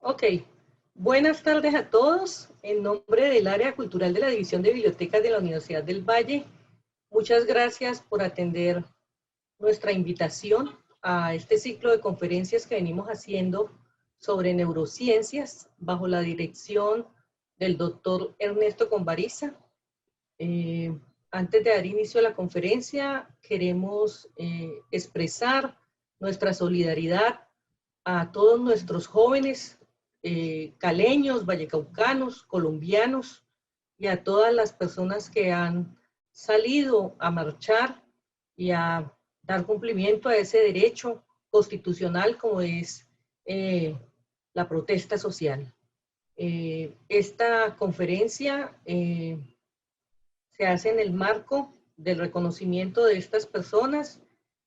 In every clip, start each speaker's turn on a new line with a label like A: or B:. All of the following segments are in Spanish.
A: Ok, buenas tardes a todos. En nombre del Área Cultural de la División de Bibliotecas de la Universidad del Valle, muchas gracias por atender nuestra invitación a este ciclo de conferencias que venimos haciendo sobre neurociencias bajo la dirección del doctor Ernesto Conbariza. Antes de dar inicio a la conferencia, queremos expresar nuestra solidaridad a todos nuestros jóvenes caleños, vallecaucanos, colombianos y a todas las personas que han salido a marchar y a dar cumplimiento a ese derecho constitucional como es la protesta social. Esta conferencia se hace en el marco del reconocimiento de estas personas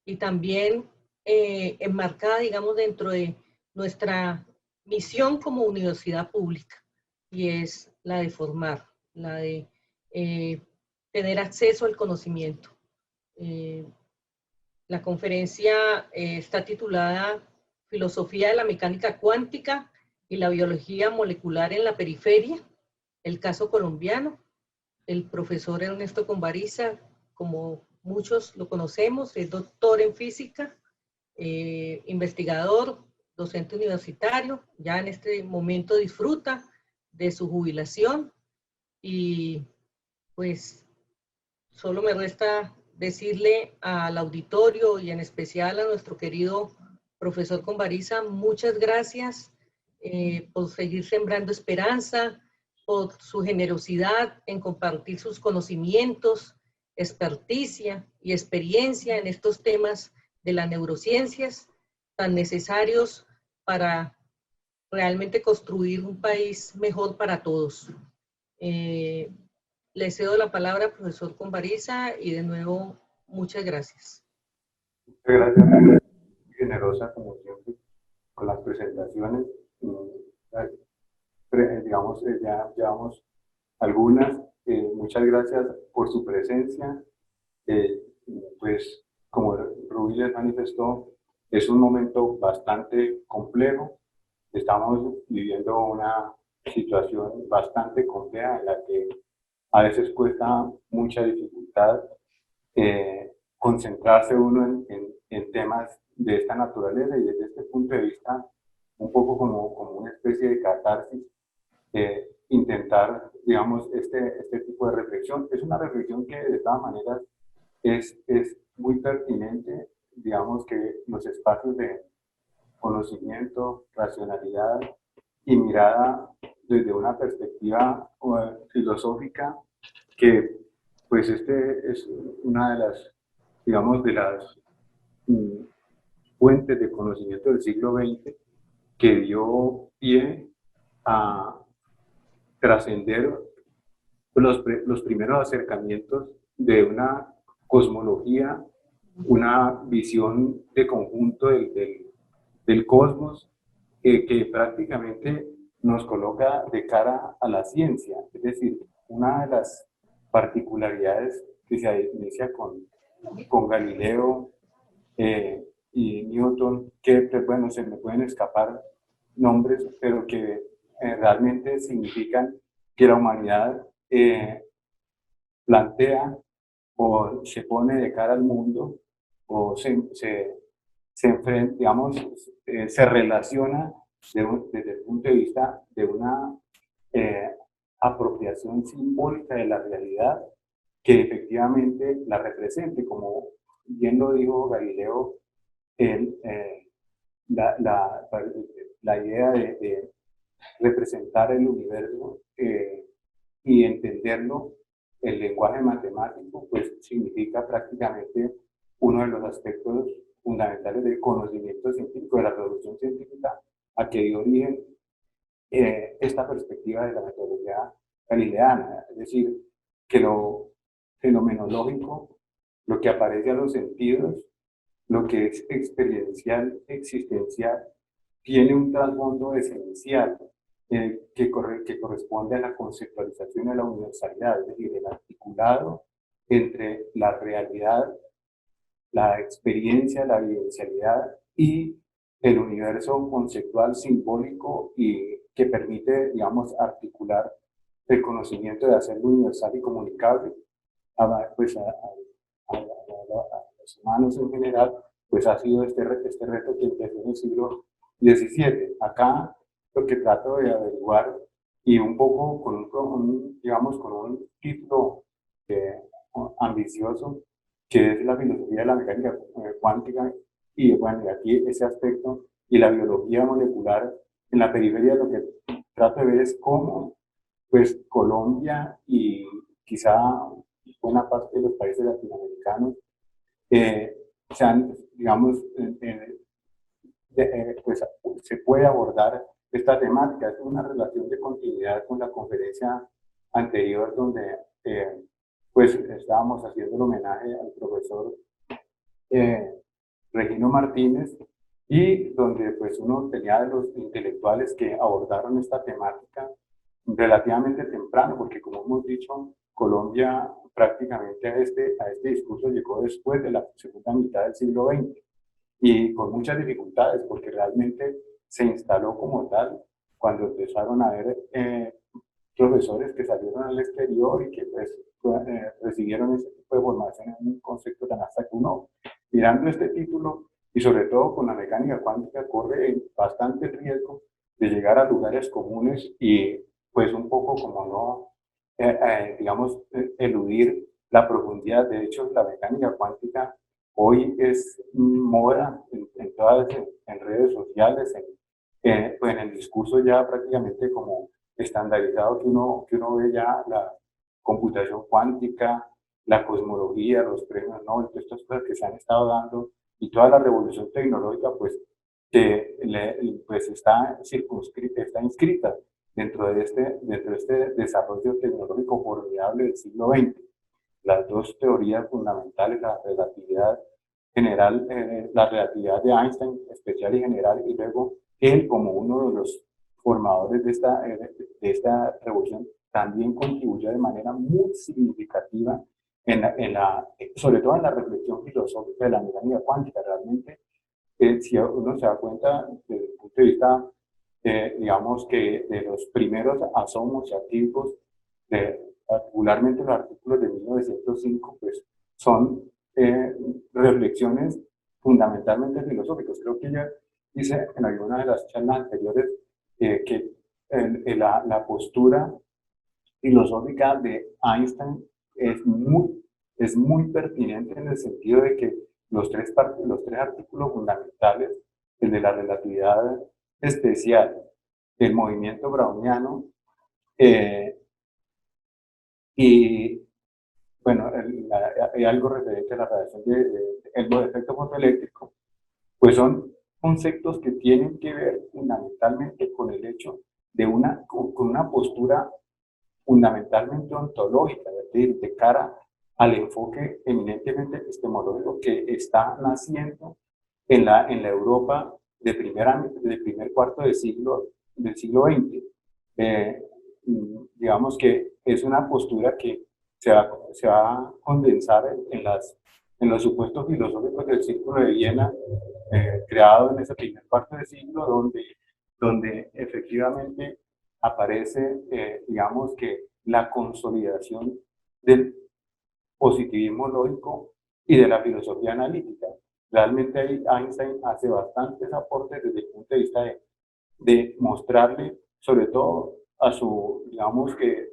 A: y también enmarcada, digamos, dentro de nuestra misión como universidad pública, y es la de formar, la de tener acceso al conocimiento. La conferencia está titulada Filosofía de la mecánica cuántica y la biología molecular en la periferia, el caso colombiano. El profesor Ernesto Conbariza, como muchos lo conocemos, es doctor en física, investigador, docente universitario, ya en este momento disfruta de su jubilación y pues solo me resta decirle al auditorio y en especial a nuestro querido profesor Conbariza, muchas gracias por seguir sembrando esperanza, por su generosidad en compartir sus conocimientos, experticia y experiencia en estos temas de las neurociencias tan necesarios para realmente construir un país mejor para todos. Eh, Le cedo la palabra al profesor Conbariza y de nuevo muchas gracias.
B: Muchas gracias, muy generosa como siempre con las presentaciones. Digamos, ya llevamos algunas. Muchas gracias por su presencia. Eh, pues como Rubí les manifestó, es un momento bastante complejo. Estamos viviendo una situación bastante compleja en la que a veces cuesta mucha dificultad concentrarse uno en temas de esta naturaleza, y desde este punto de vista, un poco como una especie de catarsis, intentar, digamos, este tipo de reflexión. Es una reflexión que de todas maneras es muy pertinente, digamos que los espacios de conocimiento, racionalidad y mirada desde una perspectiva filosófica, que pues este es una de las, digamos, de las mm, fuentes de conocimiento del siglo XX que dio pie a trascender los primeros acercamientos de una cosmología, una visión de conjunto del cosmos, que prácticamente nos coloca de cara a la ciencia. Es decir, una de las particularidades que se inicia con Galileo y Newton, que pues, bueno, se me pueden escapar nombres, pero que realmente significan que la humanidad plantea o se pone de cara al mundo o se enfrenta, digamos, se relaciona desde el punto de vista de una eh, apropiación simbólica de la realidad que efectivamente la represente, como bien lo dijo Galileo, el, la, la, la, idea de representar el universo y entenderlo, el lenguaje matemático, pues significa prácticamente uno de los aspectos fundamentales del conocimiento científico, de la producción científica, a que dio origen esta perspectiva de la metodología galileana, es decir, que lo fenomenológico, lo que aparece a los sentidos, lo que es experiencial, existencial, tiene un trasfondo esencial que corresponde a la conceptualización de la universalidad, es decir, el articulado entre la realidad, la experiencia, la vivencialidad y el universo conceptual, simbólico y que permite, digamos, articular el conocimiento de hacerlo universal y comunicable pues a los humanos en general, pues ha sido este reto que empezó en el siglo XVII. Acá lo que trato de averiguar y un poco digamos, con un título ambicioso, que es la filosofía de la mecánica cuántica, y bueno, y aquí ese aspecto y la biología molecular en la periferia, lo que trato de ver es cómo pues Colombia y quizá buena parte de los países latinoamericanos se han, digamos, pues se puede abordar esta temática. Es una relación de continuidad con la conferencia anterior donde pues estábamos haciendo el homenaje al profesor eh, Regino Martínez, y donde pues uno tenía de los intelectuales que abordaron esta temática relativamente temprano, porque como hemos dicho, Colombia prácticamente a este discurso llegó después de la segunda mitad del siglo XX y con muchas dificultades, porque realmente se instaló como tal cuando empezaron a haber profesores que salieron al exterior y que pues, recibieron ese tipo de formación en un concepto tan abstracto. Uno, mirando este título y sobre todo con la mecánica cuántica, corre bastante riesgo de llegar a lugares comunes y pues un poco como no, digamos, eludir la profundidad. De hecho, la mecánica cuántica hoy es moda en todas, en redes sociales, pues en el discurso ya prácticamente como estandarizado que uno ve ya la computación cuántica, la cosmología, los premios Nobel, todas estas cosas que se han estado dando y toda la revolución tecnológica, pues, pues está circunscrita, está inscrita dentro de este desarrollo tecnológico formidable del siglo XX. Las dos teorías fundamentales, la relatividad general, la relatividad de Einstein, especial y general, y luego él como uno de los formadores de esta revolución, también contribuyó de manera muy significativa sobre todo en la reflexión filosófica de la mecánica cuántica. Realmente, si uno se da cuenta desde el punto de vista, digamos que de los primeros asomos científicos, particularmente los artículos de 1905, pues son reflexiones fundamentalmente filosóficas. Creo que ya dice en alguna de las charlas anteriores que la postura filosófica de Einstein es muy pertinente en el sentido de que los tres artículos fundamentales, el de la relatividad especial, el movimiento browniano eh, y, bueno, hay algo referente a la radiación del efecto fotoeléctrico, pues son conceptos que tienen que ver fundamentalmente con el hecho con una postura fundamentalmente ontológica, es decir, de cara al enfoque eminentemente epistemológico que está naciendo en la Europa del primer cuarto del siglo XX. Eh, digamos que es una postura que se va a condensar en los supuestos filosóficos del Círculo de Viena, creado en ese primer cuarto de siglo, donde efectivamente aparece, digamos que la consolidación del positivismo lógico y de la filosofía analítica. Realmente ahí Einstein hace bastantes aportes desde el punto de vista de mostrarle, sobre todo a su, digamos que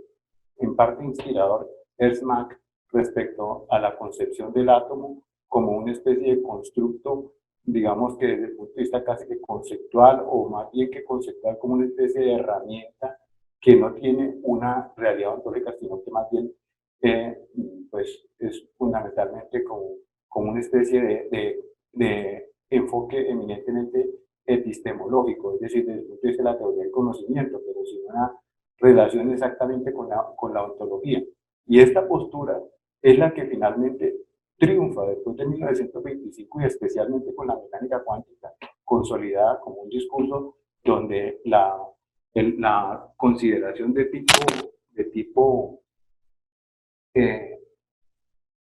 B: en parte inspirador, Ernst Mach, respecto a la concepción del átomo como una especie de constructo, digamos que desde el punto de vista casi que conceptual, o más bien que conceptual, como una especie de herramienta que no tiene una realidad ontológica, sino que más bien eh, pues es fundamentalmente como una especie de enfoque eminentemente epistemológico, es decir, desde el punto de vista de la teoría del conocimiento, pero sin una relación exactamente con la ontología. Y esta postura es la que finalmente triunfa después de 1925 y especialmente con la mecánica cuántica, consolidada como un discurso donde la consideración de tipo eh,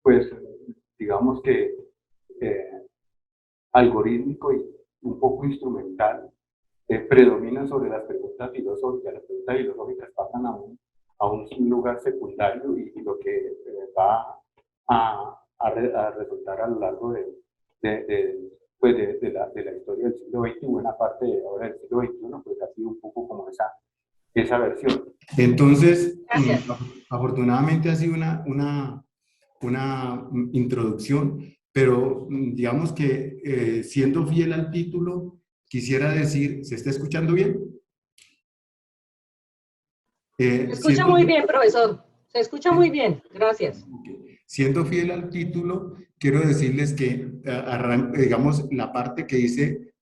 B: pues digamos que eh, algorítmico un poco instrumental, predomina sobre las preguntas filosóficas. Las preguntas filosóficas pasan a un lugar secundario y lo que va a resultar a lo largo pues de la historia del siglo XX, buena parte de ahora del siglo XXI, pues ha sido un poco como esa versión. Entonces, afortunadamente ha sido una introducción, pero digamos que siendo fiel al título, quisiera decir, ¿se está escuchando bien?
A: Se escucha muy bien, profesor. Se escucha muy bien. Gracias.
B: Siendo fiel al título, quiero decirles que, digamos, la parte que dice,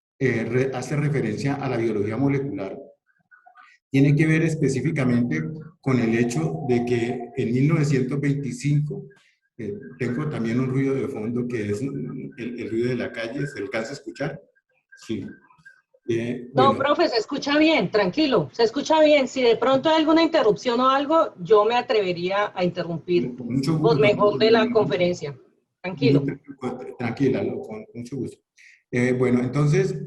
B: hace referencia a la biología molecular, tiene que ver específicamente con el hecho de que en 1925, tengo también un ruido de fondo que es el ruido de la calle, ¿se alcanza a escuchar? Sí.
A: No,
B: Bueno,
A: profe, se escucha bien, tranquilo, se escucha bien. Si de pronto hay alguna interrupción o algo, yo me atrevería a interrumpir
B: con mucho
A: por
B: gusto.
A: mejor de la conferencia. Tranquilo.
B: Tranquila, con mucho gusto. Bueno, entonces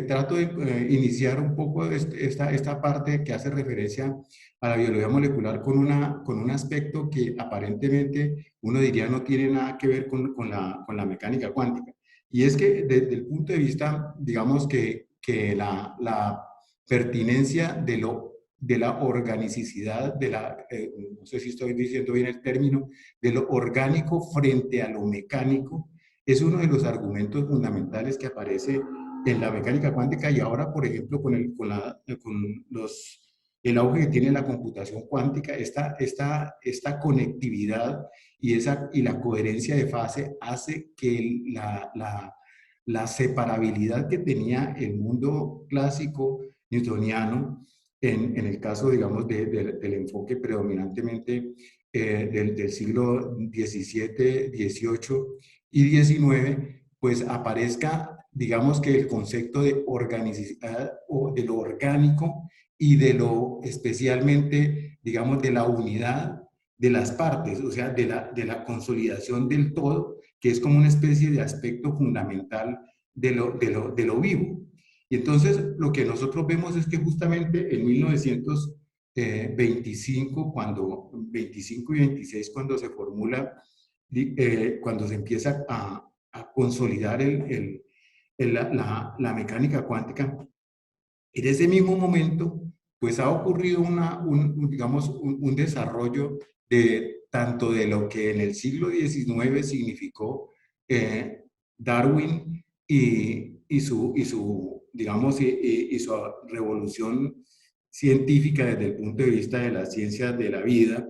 B: trato de iniciar un poco esta parte que hace referencia a la biología molecular con un aspecto que aparentemente uno diría no tiene nada que ver con la mecánica cuántica. Y es que desde el punto de vista, digamos que la pertinencia de la organicidad, no sé si estoy diciendo bien el término, de lo orgánico frente a lo mecánico, es uno de los argumentos fundamentales que aparece en la mecánica cuántica y ahora, por ejemplo, el auge que tiene la computación cuántica, esta conectividad y la coherencia de fase hace que la separabilidad que tenía el mundo clásico newtoniano, en el caso, digamos, del enfoque predominantemente del siglo XVII, XVIII y XIX, pues aparezca, digamos que el concepto de organicidad o de lo orgánico y de lo especialmente, digamos, de la unidad de las partes, o sea, de la consolidación del todo, que es como una especie de aspecto fundamental de lo vivo. Y entonces lo que nosotros vemos es que justamente en 1925, 25 y 26, cuando se formula, cuando se empieza a consolidar la mecánica cuántica, en ese mismo momento, pues ha ocurrido digamos, un desarrollo tanto de lo que en el siglo XIX significó Darwin digamos, y su revolución científica desde el punto de vista de las ciencias de la vida.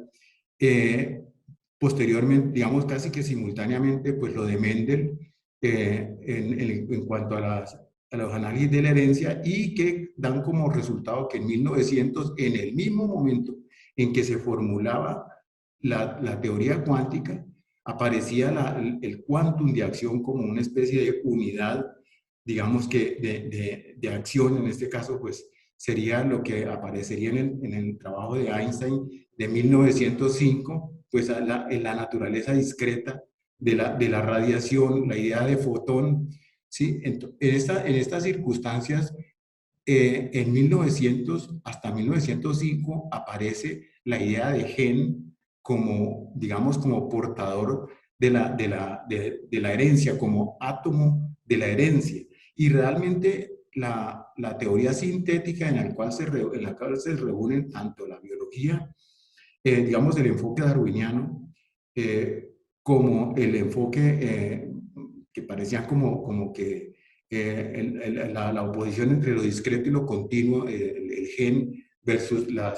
B: Posteriormente, digamos, casi que simultáneamente, pues lo de Mendel en cuanto a los análisis de la herencia y que dan como resultado que en 1900, en el mismo momento en que se formulaba la teoría cuántica, aparecía el quantum de acción como una especie de unidad, digamos que de acción, en este caso, pues sería lo que aparecería en el trabajo de Einstein de 1905, pues en la naturaleza discreta de la radiación, la idea de fotón, ¿sí? En estas circunstancias, en 1900 hasta 1905 aparece la idea de gen como, digamos, como portador de la herencia, como átomo de la herencia. Y realmente la teoría sintética en la cual se reúnen tanto la biología, digamos, el enfoque darwiniano, como el enfoque que parecía como que la oposición entre lo discreto y lo continuo, el gen versus la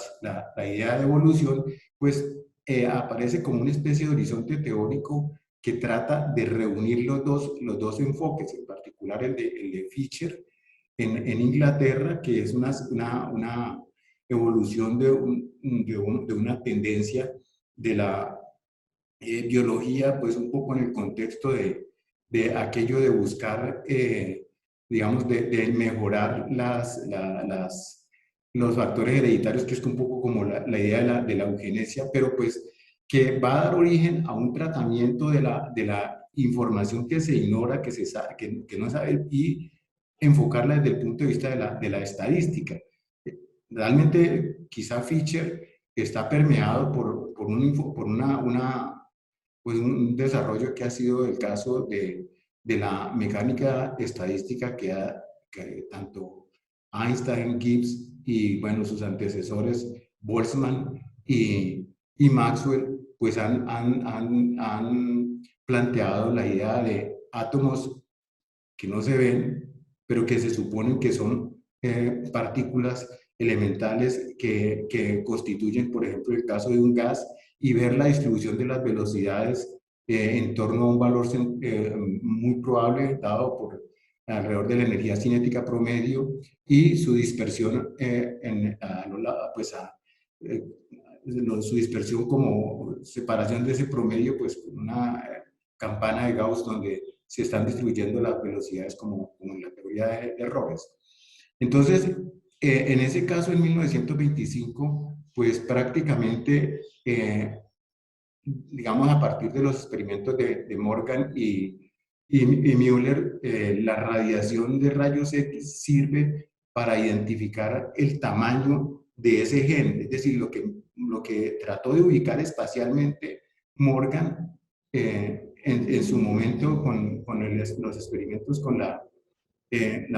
B: idea de evolución, pues aparece como una especie de horizonte teórico que trata de reunir los dos enfoques, en particular el de Fisher en Inglaterra, que es una evolución de una tendencia de la biología, pues un poco en el contexto de aquello de buscar, digamos, de mejorar los factores hereditarios, que es un poco como la idea de la eugenesia, pero pues que va a dar origen a un tratamiento de la información que se ignora, que no sabe, y
C: enfocarla desde el punto de vista de la estadística. Realmente, quizá Fisher está permeado pues un desarrollo que ha sido el caso de la mecánica estadística que tanto Einstein, Gibbs y, bueno, sus antecesores, Boltzmann y Maxwell, pues han planteado la idea de átomos que no se ven, pero que se suponen que son partículas elementales que constituyen, por ejemplo, el caso de un gas, y ver la distribución de las velocidades en torno a un valor muy probable dado por alrededor de la energía cinética promedio y su dispersión su dispersión como separación de ese promedio, pues con una campana de Gauss donde se están distribuyendo las velocidades como en la teoría de errores. Entonces, en ese caso, en 1925, pues prácticamente, digamos, a partir de los experimentos de Morgan y Müller, la radiación de rayos X sirve para identificar el tamaño de ese gen, es decir, lo que trató de ubicar espacialmente Morgan en su momento con los experimentos con la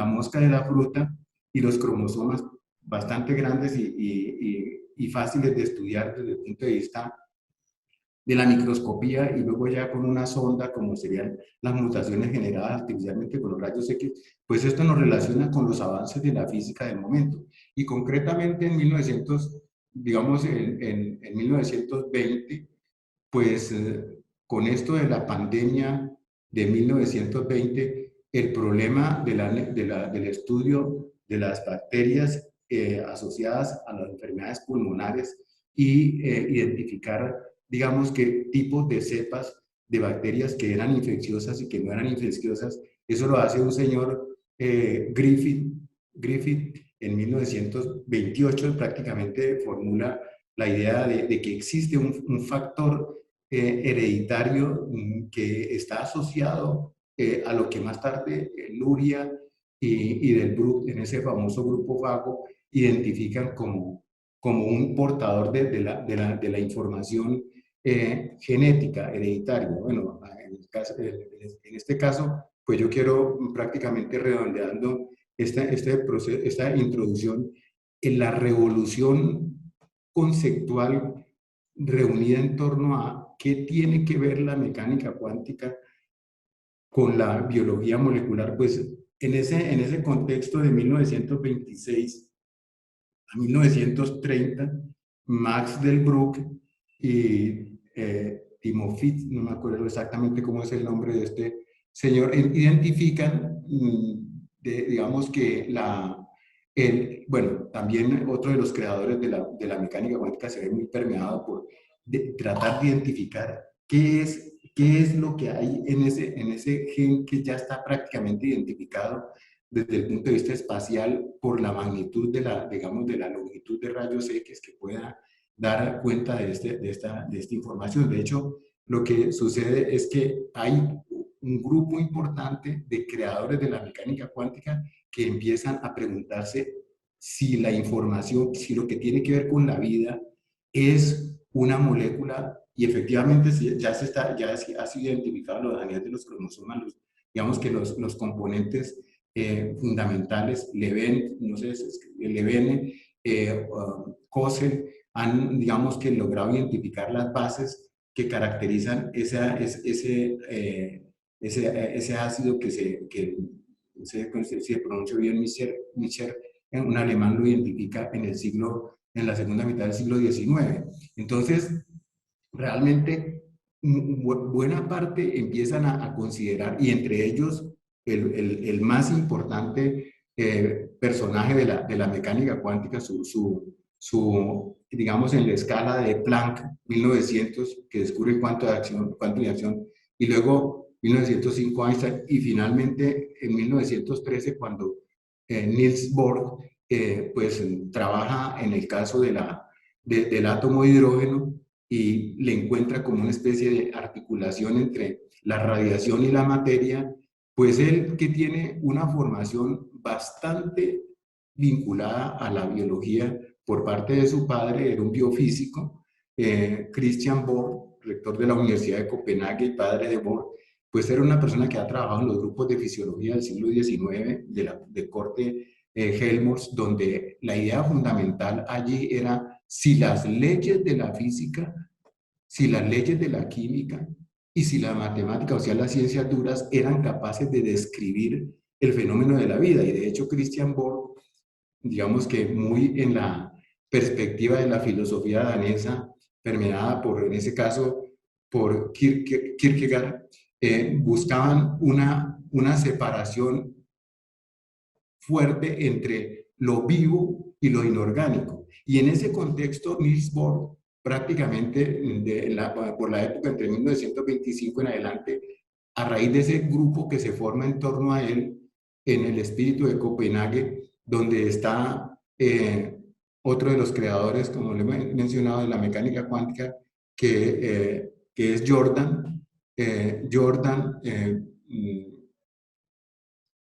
C: mosca de la fruta y los cromosomas bastante grandes y fáciles de estudiar desde el punto de vista de la microscopía, y luego ya con una sonda, como serían las mutaciones generadas artificialmente con los rayos X, pues esto nos relaciona con los avances de la física del momento. Y concretamente en 1900, digamos en 1920, pues con esto de la pandemia de 1920, el problema del estudio de las bacterias asociadas a las enfermedades pulmonares y identificar, digamos, qué tipos de cepas de bacterias que eran infecciosas y que no eran infecciosas, eso lo hace un señor Griffith en 1928, prácticamente formula la idea de que existe un factor hereditario que está asociado a lo que más tarde Luria y Delbrück, en ese famoso grupo vago, identifican como un portador de la información genética hereditaria. Bueno, en este caso, pues yo quiero prácticamente redondeando esta introducción en la revolución conceptual reunida en torno a qué tiene que ver la mecánica cuántica con la biología molecular. Pues en ese contexto de 1926 a 1930, Max Delbrück y Timofey, no me acuerdo exactamente cómo es el nombre de este señor, identifican, digamos que bueno, también otro de los creadores de la mecánica cuántica se ve muy permeado por tratar de identificar qué es lo que hay en ese gen que ya está prácticamente identificado desde el punto de vista espacial por la magnitud digamos, de la longitud de rayos X que pueda dar cuenta de esta información. De hecho, lo que sucede es que hay un grupo importante de creadores de la mecánica cuántica que empiezan a preguntarse si la información, si lo que tiene que ver con la vida es una molécula, y efectivamente ya ha sido identificado los ADN de los cromosomas, digamos que los componentes fundamentales, Leven, no sé, Leven, Kossel, han, digamos que logrado identificar las bases que caracterizan ese ácido que se pronuncia bien, Mischer, un alemán lo identifica en la segunda mitad del siglo XIX. Entonces, realmente, buena parte empiezan a considerar, y entre ellos el más importante personaje de la mecánica cuántica, digamos, en la escala de Planck, 1900, que descubre el cuanto de acción, y luego 1905 Einstein, y finalmente en 1913 cuando Niels Bohr pues trabaja en el caso del átomo de hidrógeno y le encuentra como una especie de articulación entre la radiación y la materia, pues él, que tiene una formación bastante vinculada a la biología por parte de su padre, era un biofísico, Christian Bohr, rector de la Universidad de Copenhague y padre de Bohr, pues era una persona que ha trabajado en los grupos de fisiología del siglo XIX, de corte Helmholtz, donde la idea fundamental allí era si las leyes de la física, si las leyes de la química y si la matemática, o sea, las ciencias duras, eran capaces de describir el fenómeno de la vida. Y de hecho, Christian Bohr, digamos que muy en la perspectiva de la filosofía danesa, permeada por, en ese caso, por Kierkegaard, buscaban una separación fuerte entre lo vivo y lo inorgánico. Y en ese contexto, Niels Bohr, prácticamente por la época entre 1925 en adelante, a raíz de ese grupo que se forma en torno a él, en el espíritu de Copenhague, donde está otro de los creadores, como le he mencionado, de la mecánica cuántica, que es Jordan.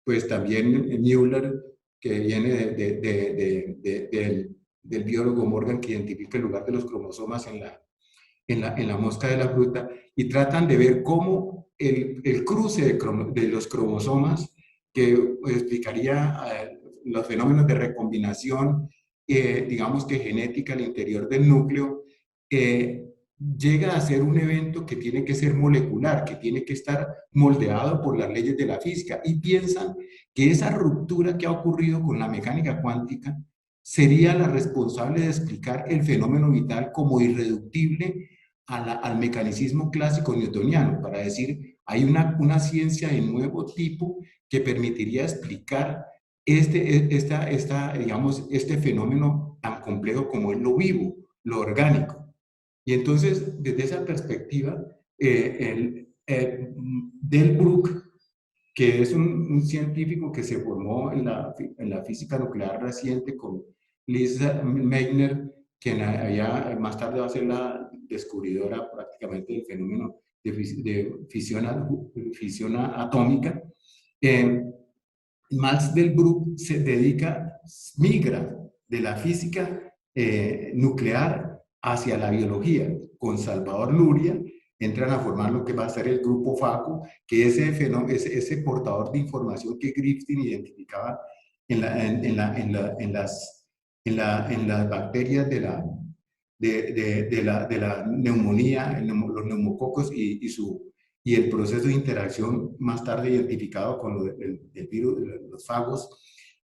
C: Pues también Müller, que viene del biólogo Morgan, que identifica el lugar de los cromosomas en la mosca de la fruta, y tratan de ver cómo el cruce de los cromosomas, que explicaría los fenómenos de recombinación, digamos que genética al interior del núcleo, llega a ser un evento que tiene que ser molecular, que tiene que estar moldeado por las leyes de la física, y piensan que esa ruptura que ha ocurrido con la mecánica cuántica sería la responsable de explicar el fenómeno vital como irreductible al mecanicismo clásico newtoniano, para decir, hay una ciencia de nuevo tipo que permitiría explicar digamos, este fenómeno tan complejo como es lo vivo, lo orgánico. Y entonces, desde esa perspectiva, Delbruck, que es un científico que se formó en la física nuclear reciente con Lisa Meitner, quien más tarde va a ser la descubridora prácticamente del fenómeno de fisión atómica. Max Delbruck migra de la física nuclear hacia la biología. Con Salvador Luria entran a formar lo que va a ser el grupo FACO, que es ese portador de información que Griffin identificaba en las bacterias de la neumonía, los neumococos y el proceso de interacción más tarde identificado con el virus, los fagos,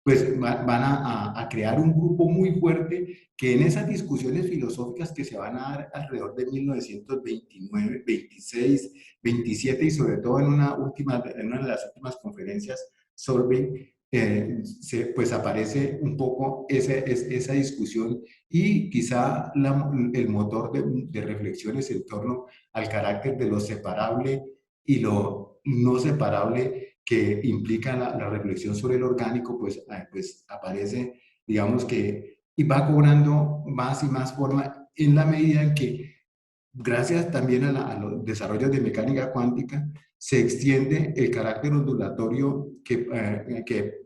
C: pues van a crear un grupo muy fuerte que en esas discusiones filosóficas que se van a dar alrededor de 1929, 26, 27 y sobre todo en una de las últimas conferencias Solvay, pues aparece un poco esa discusión y quizá el motor de reflexiones en torno al carácter de lo separable y lo no separable que implica la reflexión sobre el orgánico, pues aparece, digamos que, y va cobrando más y más forma en la medida en que, gracias también a los desarrollos de mecánica cuántica, se extiende el carácter ondulatorio que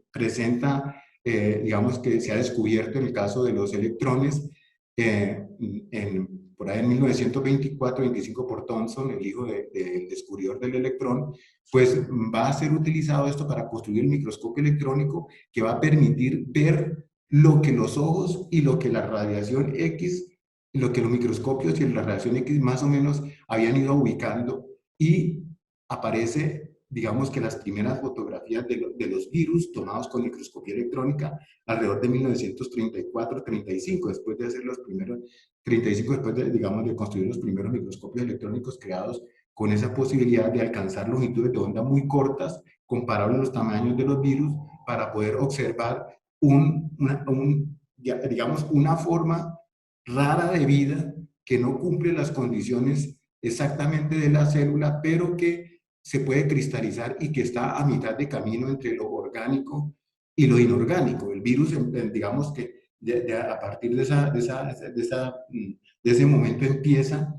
C: presenta, digamos que se ha descubierto en el caso de los electrones, por ahí en 1924-25 por Thomson, el hijo del descubridor del electrón, pues va a ser utilizado esto para construir el microscopio electrónico que va a permitir ver lo que los ojos y lo que la radiación X, lo que los microscopios y la radiación X más o menos habían ido ubicando, y aparece, digamos que las primeras fotografías de los virus tomados con microscopía electrónica alrededor de 1934-35, después de hacer los primeros, 35 después de, digamos, de construir los primeros microscopios electrónicos creados con esa posibilidad de alcanzar longitudes de onda muy cortas, comparables a los tamaños de los virus, para poder observar digamos, una forma rara de vida que no cumple las condiciones exactamente de la célula, pero que se puede cristalizar y que está a mitad de camino entre lo orgánico y lo inorgánico. El virus, digamos que a partir de ese momento empieza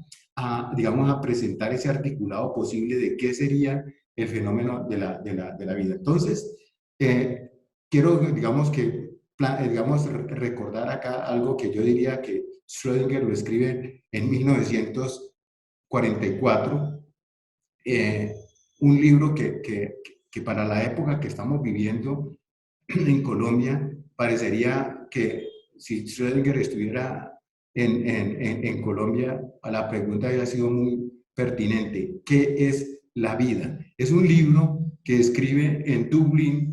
C: digamos, a presentar ese articulado posible de qué sería el fenómeno de la vida. Entonces, ¿qué quiero, digamos, digamos, recordar acá algo que yo diría que Schrödinger lo escribe en 1944, un libro que para la época que estamos viviendo en Colombia, parecería que si Schrödinger estuviera en Colombia, a la pregunta había sido muy pertinente. ¿Qué es la vida? Es un libro que escribe en Dublín,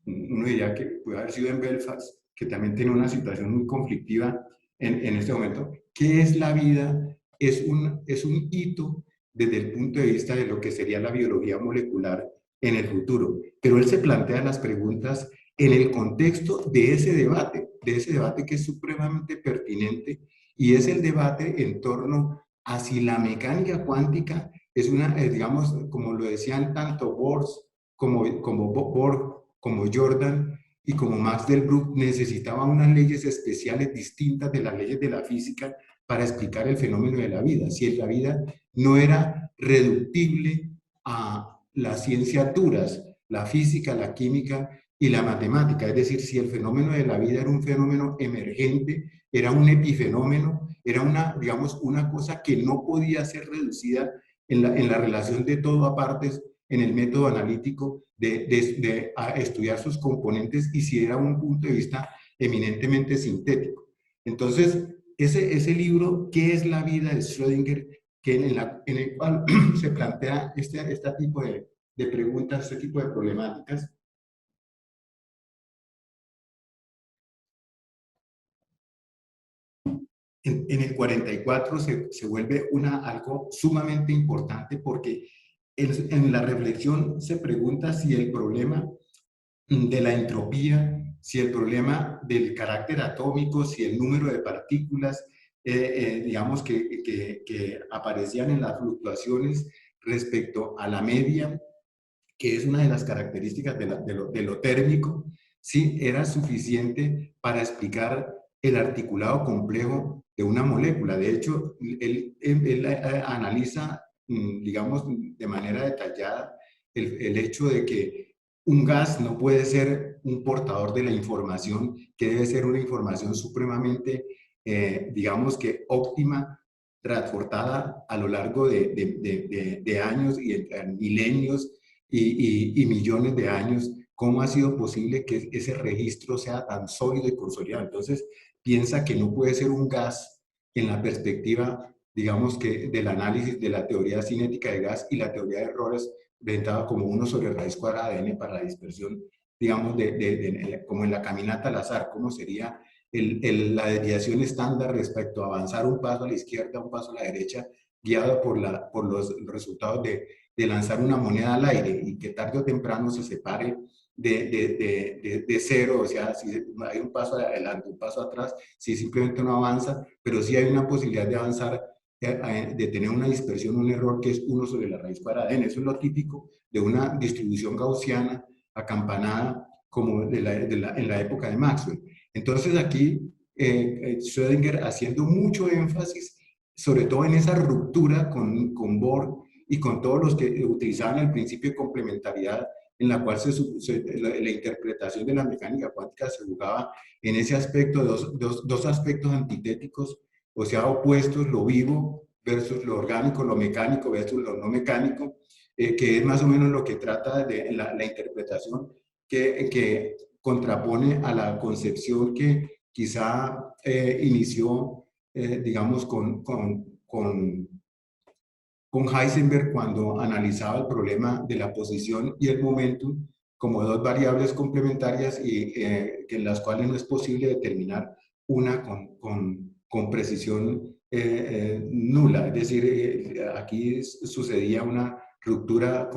C: uno diría que puede haber sido en Belfast, que también tiene una situación muy conflictiva en este momento. ¿Qué es la vida? Es un hito desde el punto de vista de lo que sería la biología molecular en el futuro. Pero él se plantea las preguntas en el contexto de ese debate que es supremamente pertinente, y es el debate en torno a si la mecánica cuántica es una, digamos, como lo decían tanto Bohr, como Jordan y como Max Delbrück, necesitaba unas leyes especiales distintas de las leyes de la física para explicar el fenómeno de la vida. Si la vida no era reductible a las ciencias duras, la física, la química y la matemática, es decir, si el fenómeno de la vida era un fenómeno emergente, era un epifenómeno, era una, digamos, una cosa que no podía ser reducida en la relación de todo a partes, en el método analítico de estudiar sus componentes, y si era un punto de vista eminentemente sintético. Entonces, ese libro, ¿Qué es la vida?, de Schrödinger, en el cual se plantea este tipo de preguntas, este tipo de problemáticas. En el 44 se vuelve algo sumamente importante, porque en la reflexión se pregunta si el problema de la entropía, si el problema del carácter atómico, si el número de partículas, digamos, que aparecían en las fluctuaciones respecto a la media, que es una de las características de lo térmico, sí era suficiente para explicar el articulado complejo de una molécula. De hecho, él analiza, digamos, de manera detallada el hecho de que un gas no puede ser un portador de la información, que debe ser una información supremamente, digamos, que óptima, transportada a lo largo de años y milenios y millones de años. ¿Cómo ha sido posible que ese registro sea tan sólido y consolidado? Entonces, piensa que no puede ser un gas en la perspectiva, digamos, que del análisis de la teoría cinética de gas y la teoría de errores, orientada como 1 sobre raíz cuadrada de n para la dispersión, digamos, como en la caminata al azar, cómo sería la desviación estándar respecto a avanzar un paso a la izquierda, un paso a la derecha, guiado por los resultados de lanzar una moneda al aire, y que tarde o temprano se separe de cero. O sea, si hay un paso adelante, un paso atrás, si simplemente no avanza, pero sí hay una posibilidad de avanzar, de tener una dispersión, un error que es 1 sobre la raíz cuadrada de n. Eso es lo típico de una distribución gaussiana acampanada, como en la época de Maxwell. Entonces aquí Schrödinger haciendo mucho énfasis, sobre todo en esa ruptura con Bohr y con todos los que utilizaban el principio de complementariedad, en la cual la interpretación de la mecánica cuántica se jugaba en ese aspecto, dos aspectos antitéticos, o sea, opuestos: lo vivo versus lo orgánico, lo mecánico versus lo no mecánico, que es más o menos lo que trata de la interpretación que contrapone a la concepción que quizá inició, digamos, con Heisenberg, cuando analizaba el problema de la posición y el momentum como dos variables complementarias, y en las cuales no es posible determinar una con precisión nula. Es decir, aquí sucedía una ruptura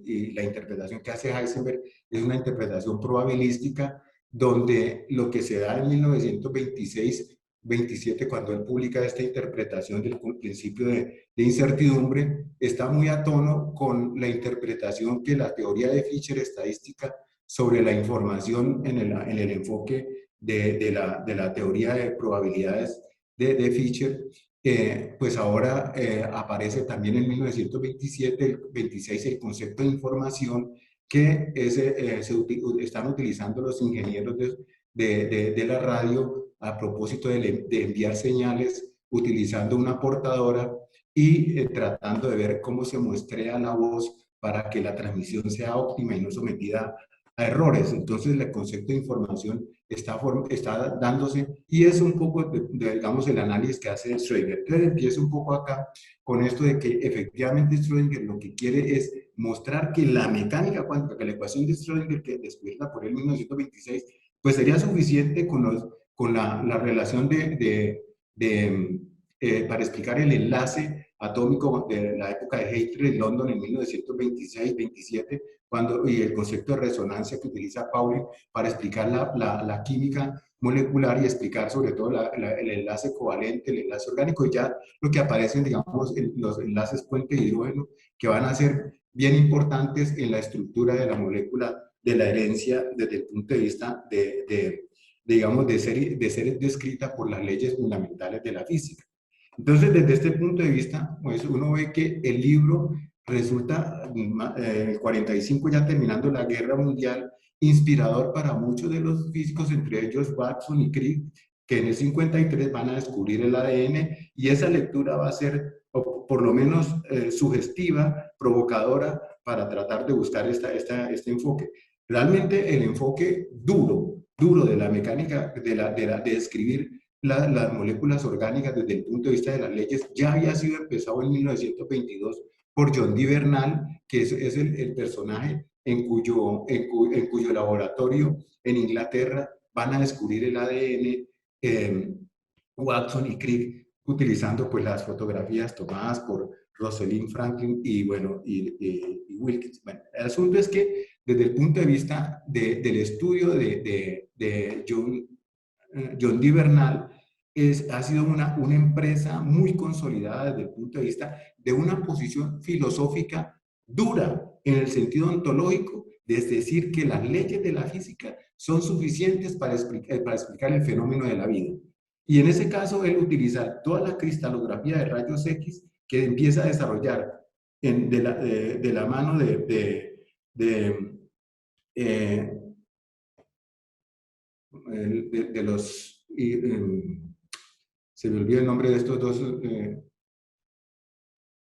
C: y la interpretación que hace Heisenberg es una interpretación probabilística, donde lo que se da en 1926-27, cuando él publica esta interpretación del principio de incertidumbre, está muy a tono con la interpretación que la teoría de Fisher estadística sobre la información en el enfoque de la teoría de probabilidades de Fisher. Pues ahora aparece también en 1927, el 26, el concepto de información, que están utilizando los ingenieros de la radio a propósito de enviar señales utilizando una portadora y tratando de ver cómo se muestrea la voz para que la transmisión sea óptima y no sometida a errores. Entonces, el concepto de información está dándose y es un poco, digamos, el análisis que hace Schrödinger. Entonces, empiezo un poco acá con esto de que efectivamente Schrödinger lo que quiere es mostrar que la mecánica cuántica, que la ecuación de Schrödinger que descubierta por él en 1926, pues sería suficiente con la relación para explicar el enlace atómico de la época de Heitre en London en 1926-27, y el concepto de resonancia que utiliza Pauling para explicar la química molecular y explicar sobre todo el enlace covalente, el enlace orgánico, y ya lo que aparecen, digamos, los enlaces puente de hidrógeno, que van a ser bien importantes en la estructura de la molécula de la herencia desde el punto de vista digamos, de ser descrita por las leyes fundamentales de la física. Entonces, desde este punto de vista, pues uno ve que el libro resulta, el 45 ya terminando la guerra mundial, inspirador para muchos de los físicos, entre ellos Watson y Crick, que en el 53 van a descubrir el ADN, y esa lectura va a ser, o por lo menos sugestiva, provocadora, para tratar de buscar este enfoque. Realmente el enfoque duro de la mecánica, de describir las moléculas orgánicas desde el punto de vista de las leyes, ya había sido empezado en 1922 por John Dee Bernal, que es el personaje en cuyo laboratorio en Inglaterra van a descubrir el ADN, Watson y Crick, utilizando pues las fotografías tomadas por Rosalind Franklin y bueno, y Wilkins. Bueno, el asunto es que desde el punto de vista del estudio de John Dee Bernal, ha sido una empresa muy consolidada desde el punto de vista de una posición filosófica dura en el sentido ontológico, de decir que las leyes de la física son suficientes para explicar el fenómeno de la vida. Y en ese caso, él utiliza toda la cristalografía de rayos X que empieza a desarrollar de la mano de los... se me olvidó el nombre de estos dos...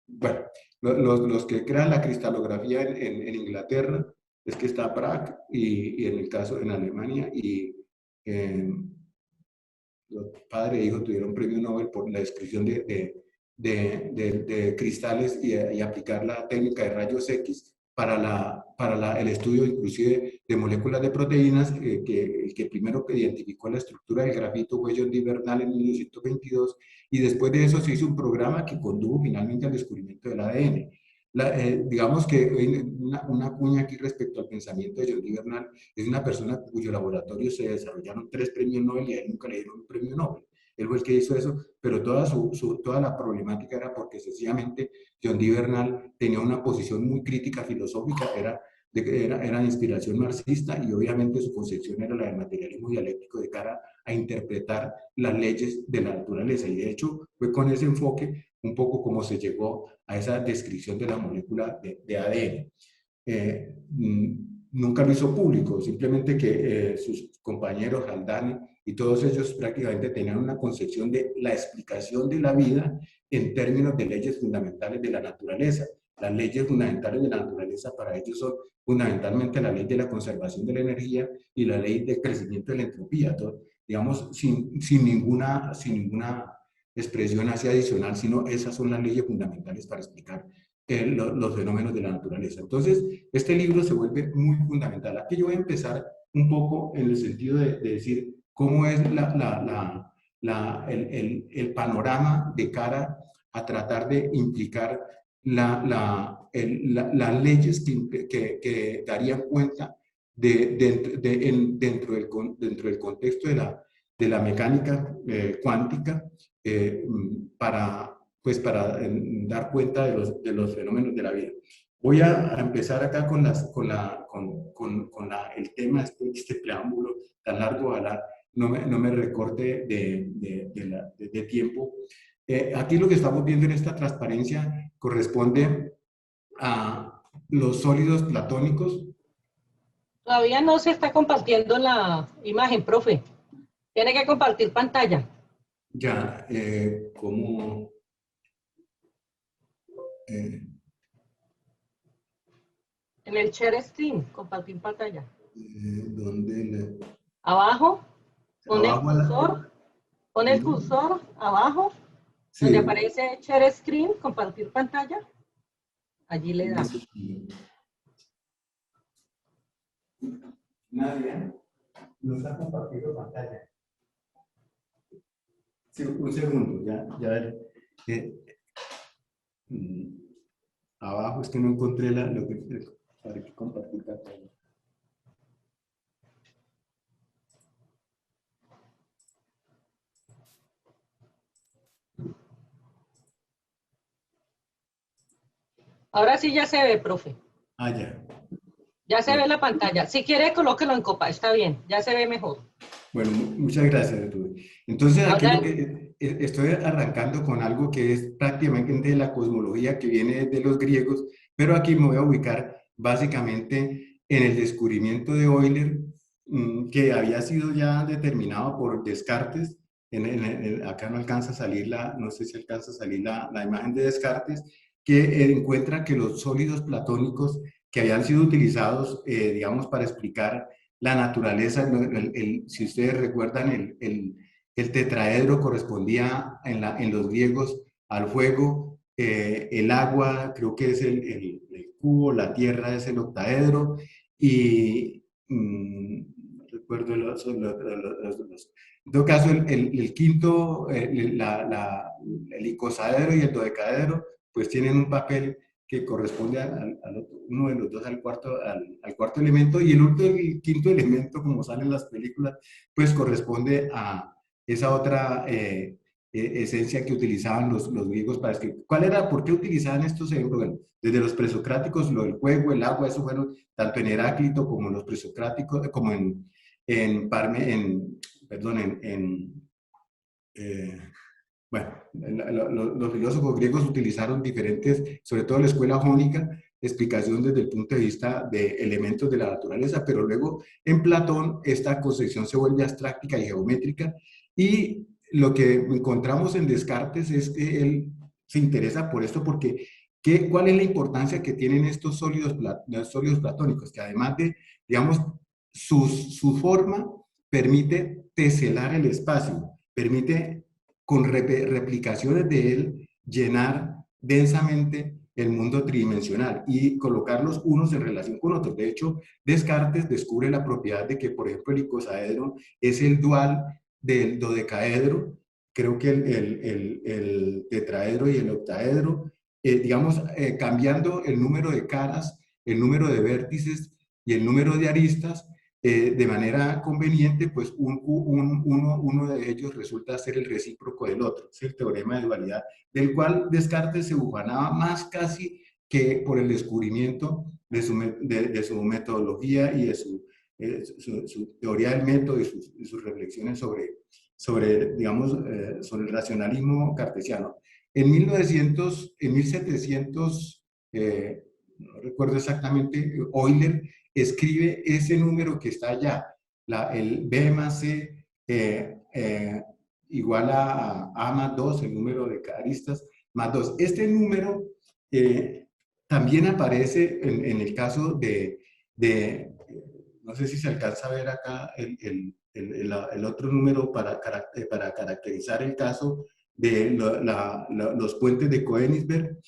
C: bueno, los que crean la cristalografía en Inglaterra, es que está Prague y en el caso en Alemania, y los padre e hijo tuvieron premio Nobel por la descripción de cristales y aplicar la técnica de rayos X para el estudio inclusive de moléculas de proteínas, el que primero que identificó la estructura del grafito fue John Dee Bernal en 1922, y después de eso se hizo un programa que condujo finalmente al descubrimiento del ADN. Digamos que una cuña aquí respecto al pensamiento de John Dee Bernal: es una persona cuyo laboratorio se desarrollaron 3 premios Nobel y a él nunca le dieron un premio Nobel. Él fue el que hizo eso, pero toda la problemática era porque sencillamente John Dee Bernal tenía una posición muy crítica filosófica, era de inspiración marxista, y obviamente su concepción era la del materialismo dialéctico de cara a interpretar las leyes de la naturaleza, y de hecho fue con ese enfoque un poco como se llegó a esa descripción de la molécula de ADN. Nunca lo hizo público, simplemente que sus compañeros, Haldane y todos ellos, prácticamente tenían una concepción de la explicación de la vida en términos de leyes fundamentales de la naturaleza. Las leyes fundamentales de la naturaleza para ellos son fundamentalmente la ley de la conservación de la energía y la ley del crecimiento de la entropía, todo, digamos, sin ninguna expresión así adicional, sino esas son las leyes fundamentales para explicar los fenómenos de la naturaleza. Entonces, este libro se vuelve muy fundamental. Aquí yo voy a empezar un poco en el sentido de decir cómo es el panorama de cara a tratar de implicar las leyes que darían cuenta dentro del contexto de la mecánica cuántica, para dar cuenta de los fenómenos de la vida. Voy a empezar acá con el tema, este preámbulo tan largo, ojalá no me recorte de tiempo. Aquí lo que estamos viendo en esta transparencia corresponde a los sólidos platónicos
A: Todavía no se está compartiendo la imagen, profe. Tiene que compartir pantalla.
C: Ya, ¿cómo? Eh,
A: En el share screen, compartir pantalla.
C: ¿Dónde?
A: Abajo,
C: Abajo,
A: pone el cursor abajo, donde
C: sí.
A: aparece share screen, compartir pantalla. Allí le da.
C: Nadie, no está compartiendo pantalla. Sí, un segundo, ya. eh, mm, Abajo es que no encontré lo que para que compartir pantalla.
A: Ahora sí ya se ve, profe.
C: Ah, ya.
A: Ya se
C: Bueno,
A: ve la pantalla. Si quiere, colóquelo en copa. Está bien. Ya se ve mejor.
C: bueno, muchas gracias, Rubén. Entonces, aquí lo
A: Ahora,
C: que estoy arrancando con algo que es prácticamente de la cosmología que viene de los griegos, pero aquí me voy a ubicar básicamente en el descubrimiento de Euler, que había sido ya determinado por Descartes. Acá no alcanza a salir no sé si alcanza a salir la imagen de Descartes, que encuentra que los sólidos platónicos que habían sido utilizados, digamos, para explicar la naturaleza, si ustedes recuerdan, el tetraedro correspondía en los griegos al fuego, el agua creo que es el cubo, la tierra es el octaedro, y recuerdo en todo caso el quinto, el icosaedro y el dodecaedro, pues tienen un papel que corresponde uno de los dos al cuarto elemento, y el quinto elemento, como sale en las películas, pues corresponde a esa otra esencia que utilizaban los griegos para escribir. ¿Cuál era? ¿Por qué utilizaban estos ejemplos? Bueno, desde los presocráticos, lo del fuego, el agua, eso fueron tanto en Heráclito como en los presocráticos, como perdón, eh, bueno, los filósofos griegos utilizaron diferentes, sobre todo la escuela jónica, explicación desde el punto de vista de elementos de la naturaleza, pero luego en Platón esta concepción se vuelve abstracta y geométrica, y lo que encontramos en Descartes es que él se interesa por esto porque ¿cuál es la importancia que tienen estos los sólidos platónicos? Que además de, digamos, su forma permite teselar el espacio, permite con replicaciones de él, llenar densamente el mundo tridimensional y colocarlos unos en relación con otros. De hecho, Descartes descubre la propiedad de que, por ejemplo, el icosaedro es el dual del dodecaedro, creo que el tetraedro y el octaedro, digamos, cambiando el número de caras, el número de vértices y el número de aristas, de manera conveniente, pues uno de ellos resulta ser el recíproco del otro. Es el teorema de dualidad, del cual Descartes se ufanaba más casi que por el descubrimiento de su metodología y de su teoría del método y sus reflexiones digamos, sobre el racionalismo cartesiano. En 1700, no recuerdo exactamente, Euler escribe ese número que está allá, el B más C igual a más 2, el número de aristas más 2. Este número también aparece en el caso no sé si se alcanza a ver acá el otro número para caracterizar el caso de los puentes de Königsberg.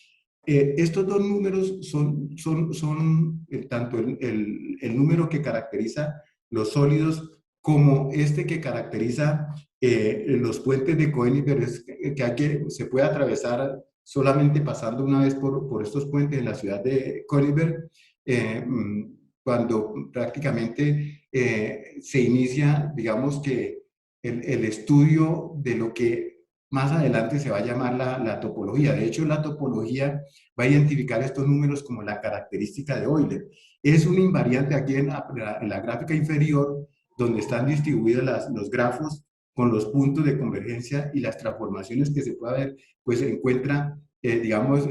C: Estos dos números son tanto el número que caracteriza los sólidos como este que caracteriza los puentes de Königsberg, se puede atravesar solamente pasando una vez por estos puentes en la ciudad de Königsberg, cuando prácticamente se inicia, digamos que el estudio de lo que más adelante se va a llamar la topología. De hecho, la topología va a identificar estos números como la característica de Euler. Es un invariante aquí en la gráfica inferior, donde están distribuidos los grafos con los puntos de convergencia y las transformaciones que se puede ver, pues se encuentra, digamos,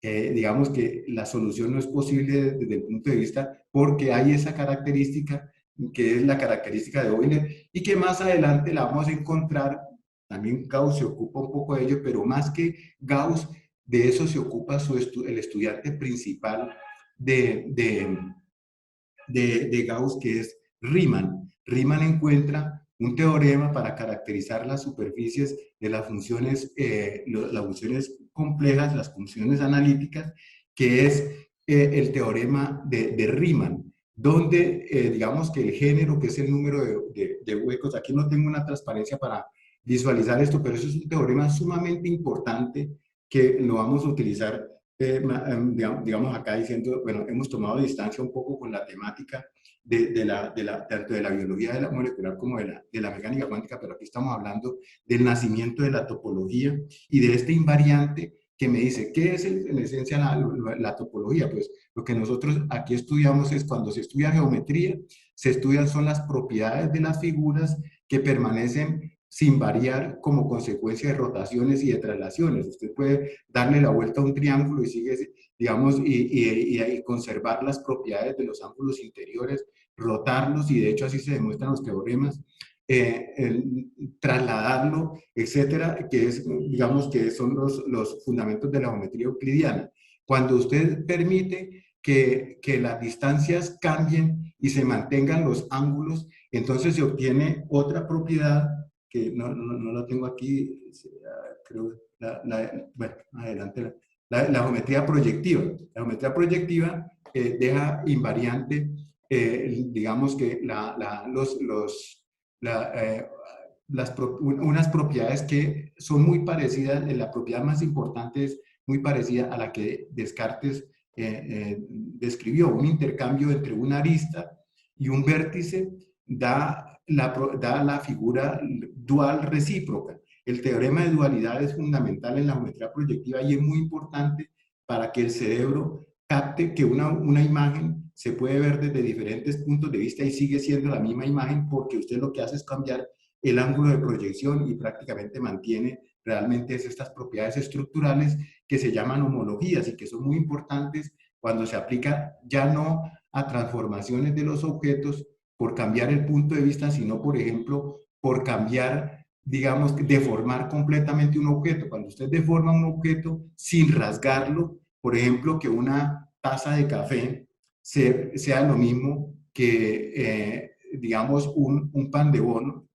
C: digamos que la solución no es posible desde el punto de vista porque hay esa característica que es la característica de Euler y que más adelante la vamos a encontrar, también Gauss se ocupa un poco de ello, pero más que Gauss, de eso se ocupa el estudiante principal de Gauss, que es Riemann. Riemann encuentra un teorema para caracterizar las superficies de las funciones complejas, las funciones analíticas, que es el teorema de Riemann, donde digamos que el género, que es el número de huecos, aquí no tengo una transparencia para visualizar esto, pero eso es un teorema sumamente importante que lo vamos a utilizar digamos acá diciendo, bueno, hemos tomado distancia un poco con la temática tanto de la biología de la molecular como de la mecánica cuántica, pero aquí estamos hablando del nacimiento de la topología y de este invariante que me dice, ¿qué es en esencia la topología? Pues lo que nosotros aquí estudiamos es cuando se estudia geometría, se estudian son las propiedades de las figuras que permanecen sin variar como consecuencia de rotaciones y de traslaciones. Usted puede darle la vuelta a un triángulo y sigue, digamos, y conservar las propiedades de los ángulos interiores, rotarlos, y de hecho así se demuestran los teoremas, trasladarlo, etcétera, que es, digamos, que son los fundamentos de la geometría euclidiana. Cuando usted permite que las distancias cambien y se mantengan los ángulos, entonces se obtiene otra propiedad que no la tengo aquí, creo, bueno, adelante, la geometría proyectiva. La geometría proyectiva deja invariante, digamos que unas propiedades que son muy parecidas, la propiedad más importante es muy parecida a la que Descartes describió. Un intercambio entre una arista y un vértice da la figura dual recíproca. El teorema de dualidad es fundamental en la geometría proyectiva y es muy importante para que el cerebro capte que una imagen se puede ver desde diferentes puntos de vista y sigue siendo la misma imagen, porque usted lo que hace es cambiar el ángulo de proyección y prácticamente mantiene realmente estas propiedades estructurales que se llaman homologías y que son muy importantes cuando se aplica ya no a transformaciones de los objetos por cambiar el punto de vista, sino, por ejemplo, por cambiar, digamos, deformar completamente un objeto. Cuando usted deforma un objeto sin rasgarlo, por ejemplo, que una taza de café sea lo mismo que, digamos, un pan de bono,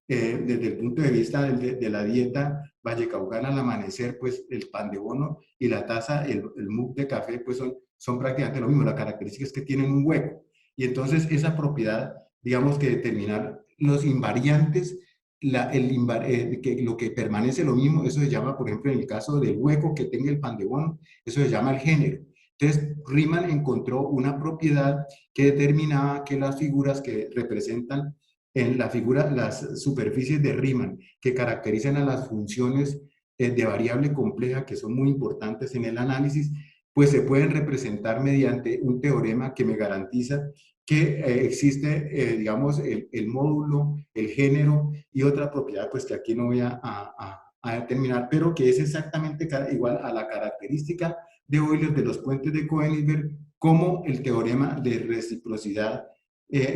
C: desde el punto de vista de la dieta vallecaucana al amanecer, pues el pan de bono y la taza, el mug de café, pues son prácticamente lo mismo. La característica es que tienen un hueco. Y entonces esa propiedad, digamos que determinar los invariantes, que lo que permanece lo mismo, eso se llama, por ejemplo, en el caso del hueco que tenga el pan de bono, eso se llama el género. Entonces, Riemann encontró una propiedad que determinaba que las figuras que representan en la figura, las superficies de Riemann, que caracterizan a las funciones de variable compleja, que son muy importantes en el análisis, pues se pueden representar mediante un teorema que me garantiza que existe, digamos, el módulo, el género y otra propiedad, pues que aquí no voy a determinar, pero que es exactamente igual a la característica de Euler de los puentes de Königsberg, como el teorema de reciprocidad,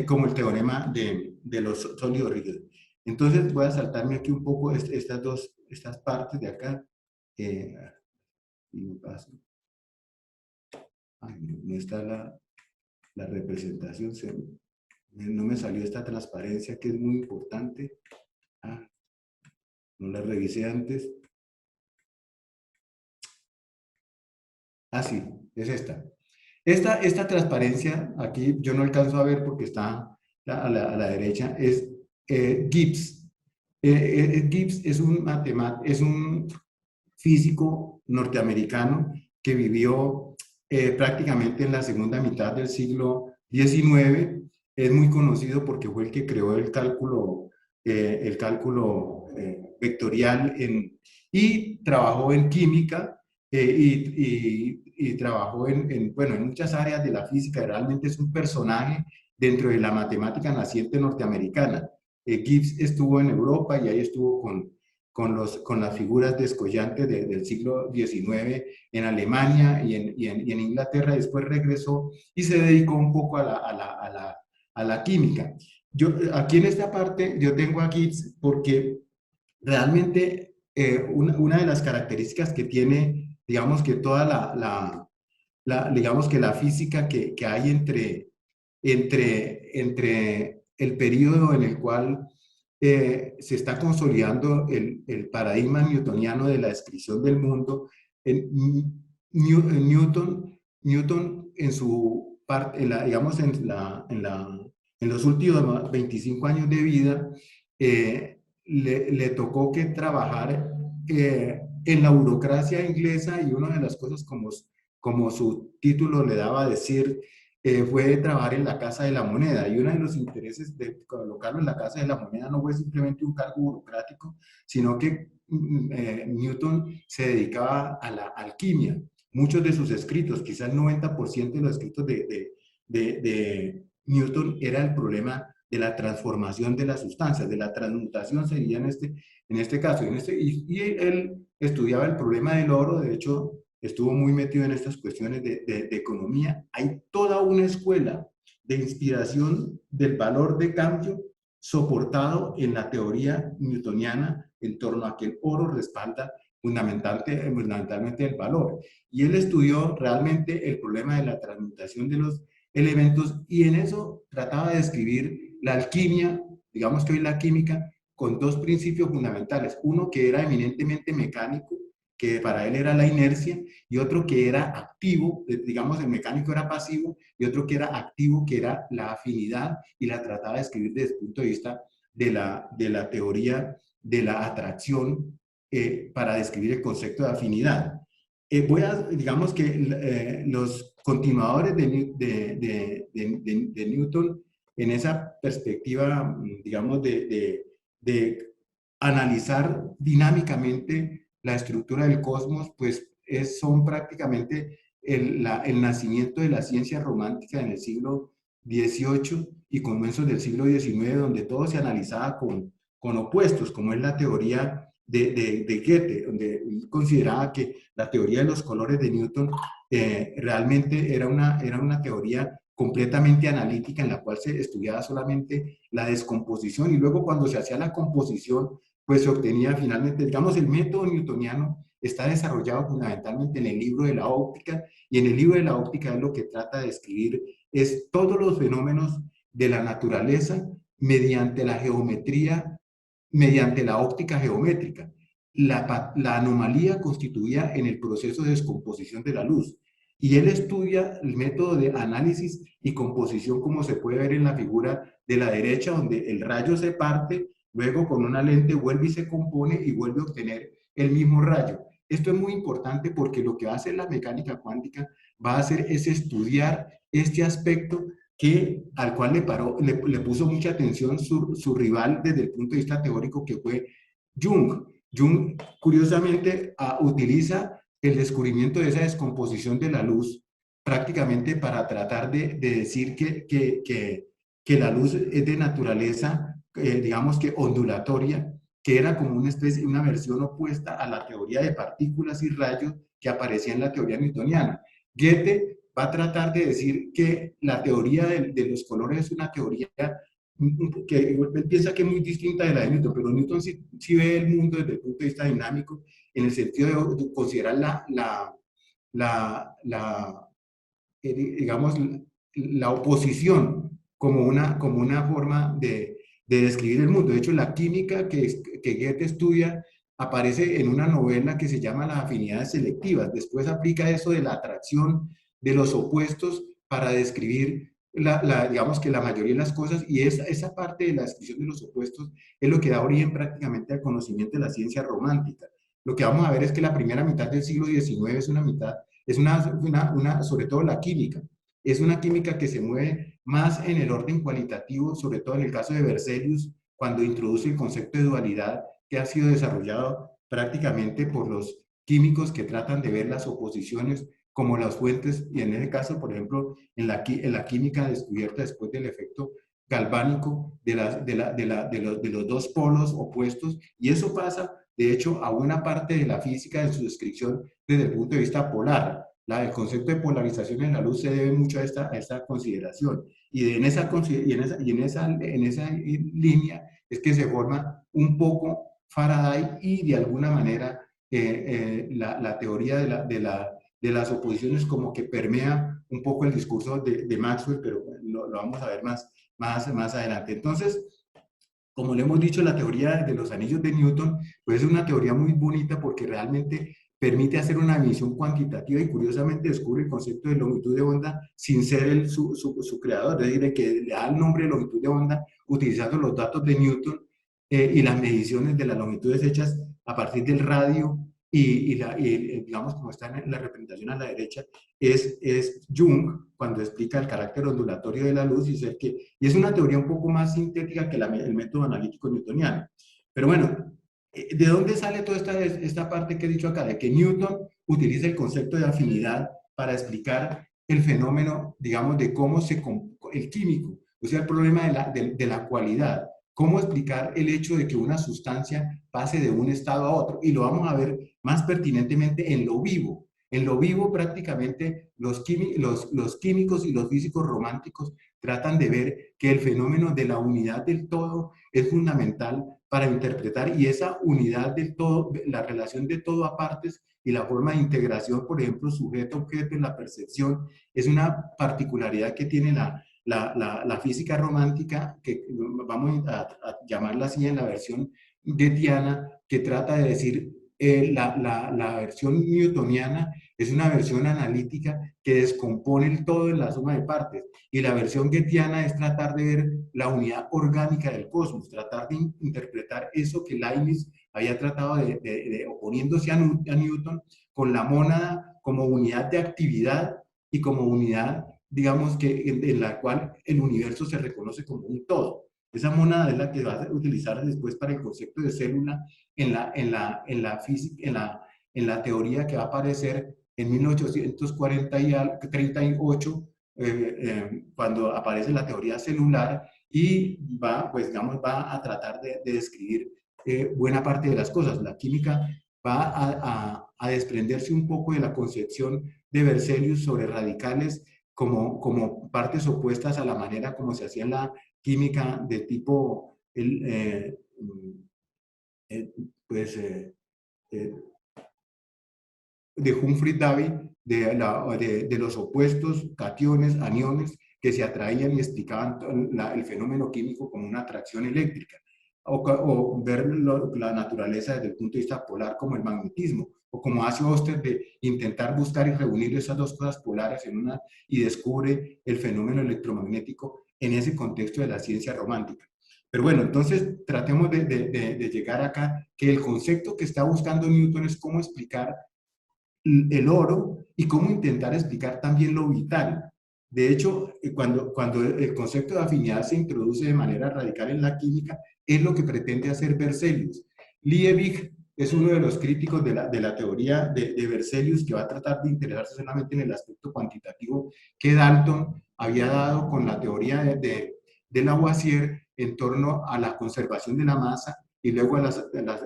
C: como el teorema de los sólidos rígidos. Entonces voy a saltarme aquí un poco estas partes de acá. Y me paso. Ay, no está la representación, no me salió esta transparencia que es muy importante. No la revisé antes. Sí, es esta. Esta transparencia, aquí yo no alcanzo a ver porque está a la derecha, es Gibbs. Gibbs es un físico norteamericano que vivió prácticamente en la segunda mitad del siglo XIX. Es muy conocido porque fue el que creó el cálculo vectorial y trabajó en química y trabajó bueno, en muchas áreas de la física. Realmente es un personaje dentro de la matemática naciente norteamericana. Gibbs estuvo en Europa y ahí estuvo con las figuras descollantes del siglo XIX en Alemania y en Inglaterra. Después regresó y se dedicó un poco a la química. Yo, aquí en esta parte, yo tengo aquí porque realmente una de las características que tiene, digamos que toda digamos que la física que hay entre el periodo en el cual se está consolidando el paradigma newtoniano de la descripción del mundo. Newton en su parte, digamos, en los últimos 25 años de vida, le tocó que trabajar en la burocracia inglesa, y una de las cosas, como su título le daba a decir, fue trabajar en la Casa de la Moneda. Y uno de los intereses de colocarlo en la Casa de la Moneda no fue simplemente un cargo burocrático, sino que Newton se dedicaba a la alquimia. Muchos de sus escritos, quizás el 90% de los escritos de Newton, era el problema de la transformación de las sustancias, de la transmutación sería en este caso. Y él estudiaba el problema del oro. De hecho, estuvo muy metido en estas cuestiones de economía. Hay toda una escuela de inspiración del valor de cambio soportado en la teoría newtoniana en torno a que el oro respalda fundamentalmente el valor. Y él estudió realmente el problema de la transmutación de los elementos, y en eso trataba de describir la alquimia, digamos que hoy la química, con dos principios fundamentales. Uno que era eminentemente mecánico, que para él era la inercia, y otro que era activo, digamos el mecánico era pasivo, y otro que era activo, que era la afinidad, y la trataba de describir desde el punto de vista de la teoría de la atracción, para describir el concepto de afinidad. Digamos que los continuadores de Newton, en esa perspectiva, digamos, de analizar dinámicamente la estructura del cosmos, pues son prácticamente el nacimiento de la ciencia romántica en el siglo XVIII y comienzos del siglo XIX, donde todo se analizaba con opuestos, como es la teoría de Goethe, donde consideraba que la teoría de los colores de Newton realmente era una teoría completamente analítica, en la cual se estudiaba solamente la descomposición, y luego cuando se hacía la composición, pues se obtenía finalmente, digamos, el método newtoniano está desarrollado fundamentalmente en el libro de la óptica, y en el libro de la óptica es lo que trata de describir es todos los fenómenos de la naturaleza mediante la geometría, mediante la óptica geométrica. La anomalía constituía en el proceso de descomposición de la luz. Y él estudia el método de análisis y composición, como se puede ver en la figura de la derecha, donde el rayo se parte, luego con una lente vuelve y se compone y vuelve a obtener el mismo rayo. Esto es muy importante porque lo que va a hacer la mecánica cuántica va a hacer es estudiar este aspecto al cual le puso mucha atención su rival desde el punto de vista teórico, que fue Jung. Jung, curiosamente, utiliza el descubrimiento de esa descomposición de la luz prácticamente para tratar de decir que la luz es de naturaleza, digamos que ondulatoria, que era como una versión opuesta a la teoría de partículas y rayos que aparecía en la teoría newtoniana. Goethe va a tratar de decir que la teoría de los colores es una teoría que él piensa que es muy distinta de la de Newton, pero Newton sí ve el mundo desde el punto de vista dinámico, en el sentido de considerar digamos, la oposición como una forma de describir el mundo. De hecho, la química que Goethe estudia aparece en una novela que se llama Las afinidades selectivas. Después aplica eso de la atracción de los opuestos para describir digamos que la mayoría de las cosas, y esa parte de la descripción de los opuestos es lo que da origen prácticamente al conocimiento de la ciencia romántica. Lo que vamos a ver es que la primera mitad del siglo XIX sobre todo la química, es una química que se mueve más en el orden cualitativo, sobre todo en el caso de Berzelius, cuando introduce el concepto de dualidad, que ha sido desarrollado prácticamente por los químicos que tratan de ver las oposiciones como las fuentes, y en ese caso, por ejemplo, en la química descubierta después del efecto galvánico de los dos polos opuestos, y eso pasa de hecho, a una parte de la física en su descripción desde el punto de vista polar. El concepto de polarización en la luz se debe mucho a esta consideración. Y en esa línea es que se forma un poco Faraday y de alguna manera la teoría de las oposiciones como que permea un poco el discurso de Maxwell, pero lo vamos a ver más adelante. Entonces, como le hemos dicho, la teoría de los anillos de Newton, pues es una teoría muy bonita porque realmente permite hacer una medición cuantitativa y curiosamente descubre el concepto de longitud de onda sin ser su creador, es decir, que le da el nombre de longitud de onda utilizando los datos de Newton y las mediciones de las longitudes hechas a partir del radio digamos, como está en la representación a la derecha, es Jung, cuando explica el carácter ondulatorio de la luz, y es una teoría un poco más sintética que el método analítico newtoniano. Pero bueno, ¿de dónde sale toda esta parte que he dicho acá? De que Newton utiliza el concepto de afinidad para explicar el fenómeno, digamos, de cómo el químico, o sea, el problema de la cualidad. ¿Cómo explicar el hecho de que una sustancia pase de un estado a otro? Y lo vamos a ver más pertinentemente en lo vivo. En lo vivo prácticamente los químicos y los físicos románticos tratan de ver que el fenómeno de la unidad del todo es fundamental para interpretar, y esa unidad del todo, la relación de todo a partes y la forma de integración, por ejemplo, sujeto-objeto en la percepción, es una particularidad que tiene la física romántica, que vamos a llamarla así en la versión goetheana, que trata de decir la versión newtoniana es una versión analítica que descompone el todo en la suma de partes, y la versión goetheana es tratar de ver la unidad orgánica del cosmos, tratar de interpretar eso que Leibniz había tratado oponiéndose a Newton, con la mónada como unidad de actividad y como unidad, digamos, en la cual el universo se reconoce como un todo. Esa mónada es la que va a utilizar después para el concepto de célula en la teoría que va a aparecer en 1838, cuando aparece la teoría celular, y pues, digamos, va a tratar de describir buena parte de las cosas. La química va a desprenderse un poco de la concepción de Berzelius sobre radicales como partes opuestas a la manera como se hacía la química de tipo pues, de Humphrey Davy, de los opuestos, cationes, aniones, que se atraían y explicaban el fenómeno químico como una atracción eléctrica, o ver la naturaleza desde el punto de vista polar como el magnetismo, o como hace Oster de intentar buscar y reunir esas dos cosas polares en una, y descubre el fenómeno electromagnético en ese contexto de la ciencia romántica. Pero bueno, entonces tratemos de llegar acá, que el concepto que está buscando Newton es cómo explicar el oro y cómo intentar explicar también lo vital. De hecho, cuando el concepto de afinidad se introduce de manera radical en la química, es lo que pretende hacer Berzelius. Liebig es uno de los críticos de la teoría de Berzelius, que va a tratar de interesarse solamente en el aspecto cuantitativo que Dalton había dado con la teoría de Lavoisier en torno a la conservación de la masa, y luego a la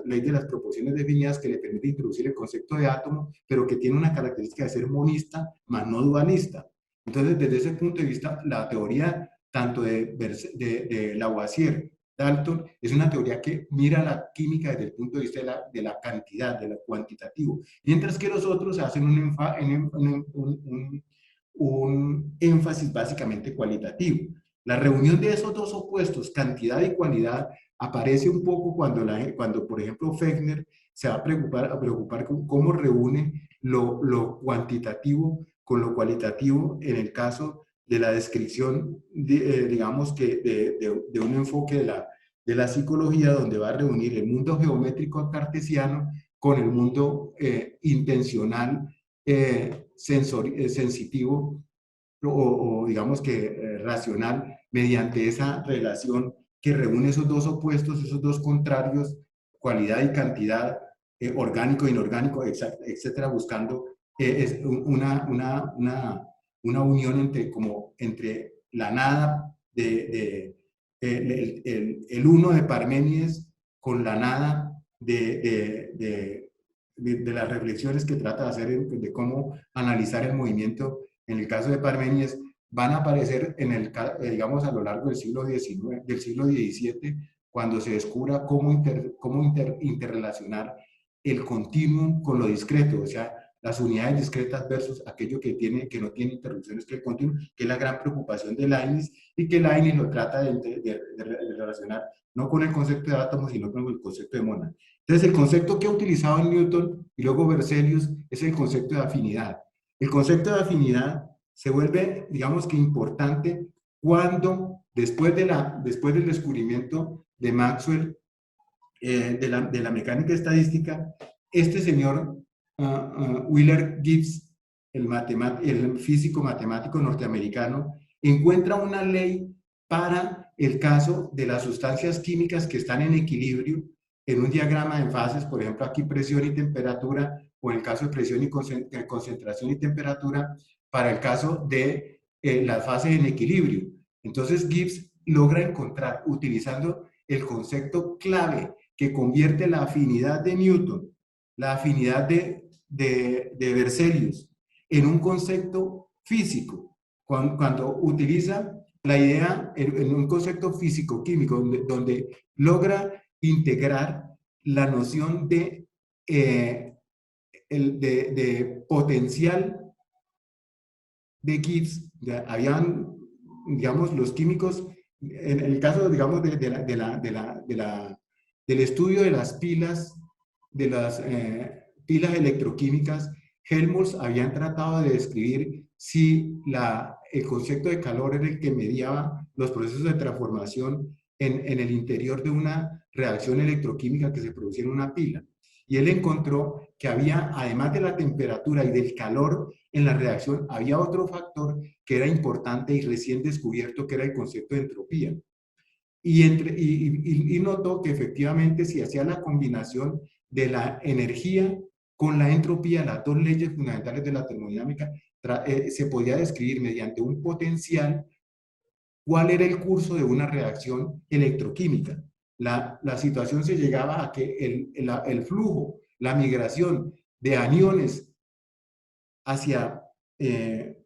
C: ley de las proporciones definidas, que le permite introducir el concepto de átomo, pero que tiene una característica de ser monista, más no dualista. Entonces, desde ese punto de vista, la teoría tanto de Lavoisier, Dalton, es una teoría que mira la química desde el punto de vista de la cantidad, de lo cuantitativo, mientras que los otros hacen un énfasis básicamente cualitativo. La reunión de esos dos opuestos, cantidad y cualidad, aparece un poco cuando por ejemplo, Fechner se va a preocupar con cómo reúne lo cuantitativo con lo cualitativo en el caso de la descripción, digamos que de un enfoque de la psicología, donde va a reunir el mundo geométrico cartesiano con el mundo intencional, sensitivo, o digamos que racional, mediante esa relación que reúne esos dos opuestos, esos dos contrarios, cualidad y cantidad, orgánico e inorgánico, etcétera, buscando es una unión entre la nada el uno de Parménides con la nada de las reflexiones que trata de hacer de cómo analizar el movimiento, en el caso de Parménides, van a aparecer digamos, a lo largo del siglo XIX, del siglo XVII, cuando se descubra cómo interrelacionar el continuum con lo discreto, o sea, las unidades discretas versus aquello que no tiene interrupciones, que el continuum, que es la gran preocupación de Leibniz, y que Leibniz lo trata de relacionar no con el concepto de átomos, sino con el concepto de mona. Entonces, el concepto que ha utilizado Newton y luego Berzelius es el concepto de afinidad. El concepto de afinidad se vuelve, digamos que importante cuando, después del descubrimiento de Maxwell, de la mecánica estadística, este señor Willard Gibbs, el físico matemático norteamericano, encuentra una ley para el caso de las sustancias químicas que están en equilibrio en un diagrama de fases, por ejemplo aquí presión y temperatura, o en el caso de presión y concentración y temperatura, para el caso de las fases en equilibrio. Entonces Gibbs logra encontrar, utilizando el concepto clave que convierte la afinidad de Newton, la afinidad de Berzelius, en un concepto físico, cuando utiliza la idea en un concepto físico-químico, donde logra integrar la noción de potencial de Gibbs. Habían, digamos, los químicos, en el caso, digamos, del estudio de las pilas, pilas electroquímicas, Helmholtz habían tratado de describir si el concepto de calor era el que mediaba los procesos de transformación en el interior de una reacción electroquímica que se producía en una pila. Y él encontró que había, además de la temperatura y del calor en la reacción, había otro factor que era importante y recién descubierto, que era el concepto de entropía. Y notó que efectivamente si hacía la combinación de la energía con la entropía, las dos leyes fundamentales de la termodinámica, se podía describir mediante un potencial cuál era el curso de una reacción electroquímica. La situación se llegaba a que el flujo, la migración de aniones hacia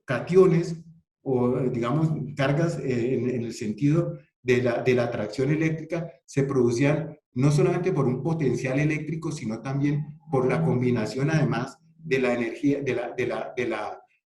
C: cationes, o digamos cargas en el sentido de la atracción eléctrica, se producían no solamente por un potencial eléctrico, sino también por la combinación además de la energía,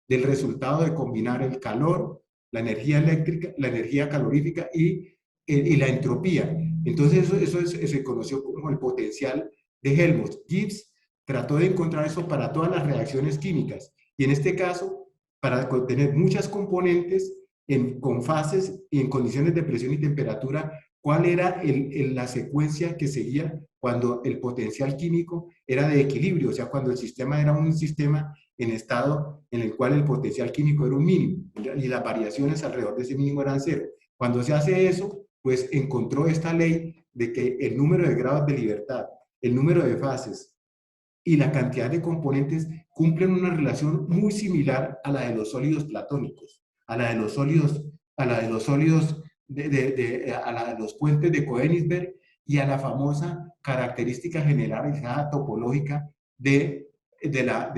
C: del resultado de combinar el calor, la energía eléctrica, la energía calorífica y la entropía. Entonces eso se conoció como el potencial de Helmholtz. Gibbs trató de encontrar eso para todas las reacciones químicas, y en este caso, para tener muchas componentes con fases y en condiciones de presión y temperatura, cuál era la secuencia que seguía cuando el potencial químico era de equilibrio, o sea, cuando el sistema era un sistema en estado en el cual el potencial químico era un mínimo y las variaciones alrededor de ese mínimo eran cero. Cuando se hace eso, pues encontró esta ley de que el número de grados de libertad, el número de fases y la cantidad de componentes cumplen una relación muy similar a la de los sólidos platónicos, a la de los sólidos, a la de los sólidos, a la de los puentes de Königsberg, y a la famosa característica generalizada topológica de la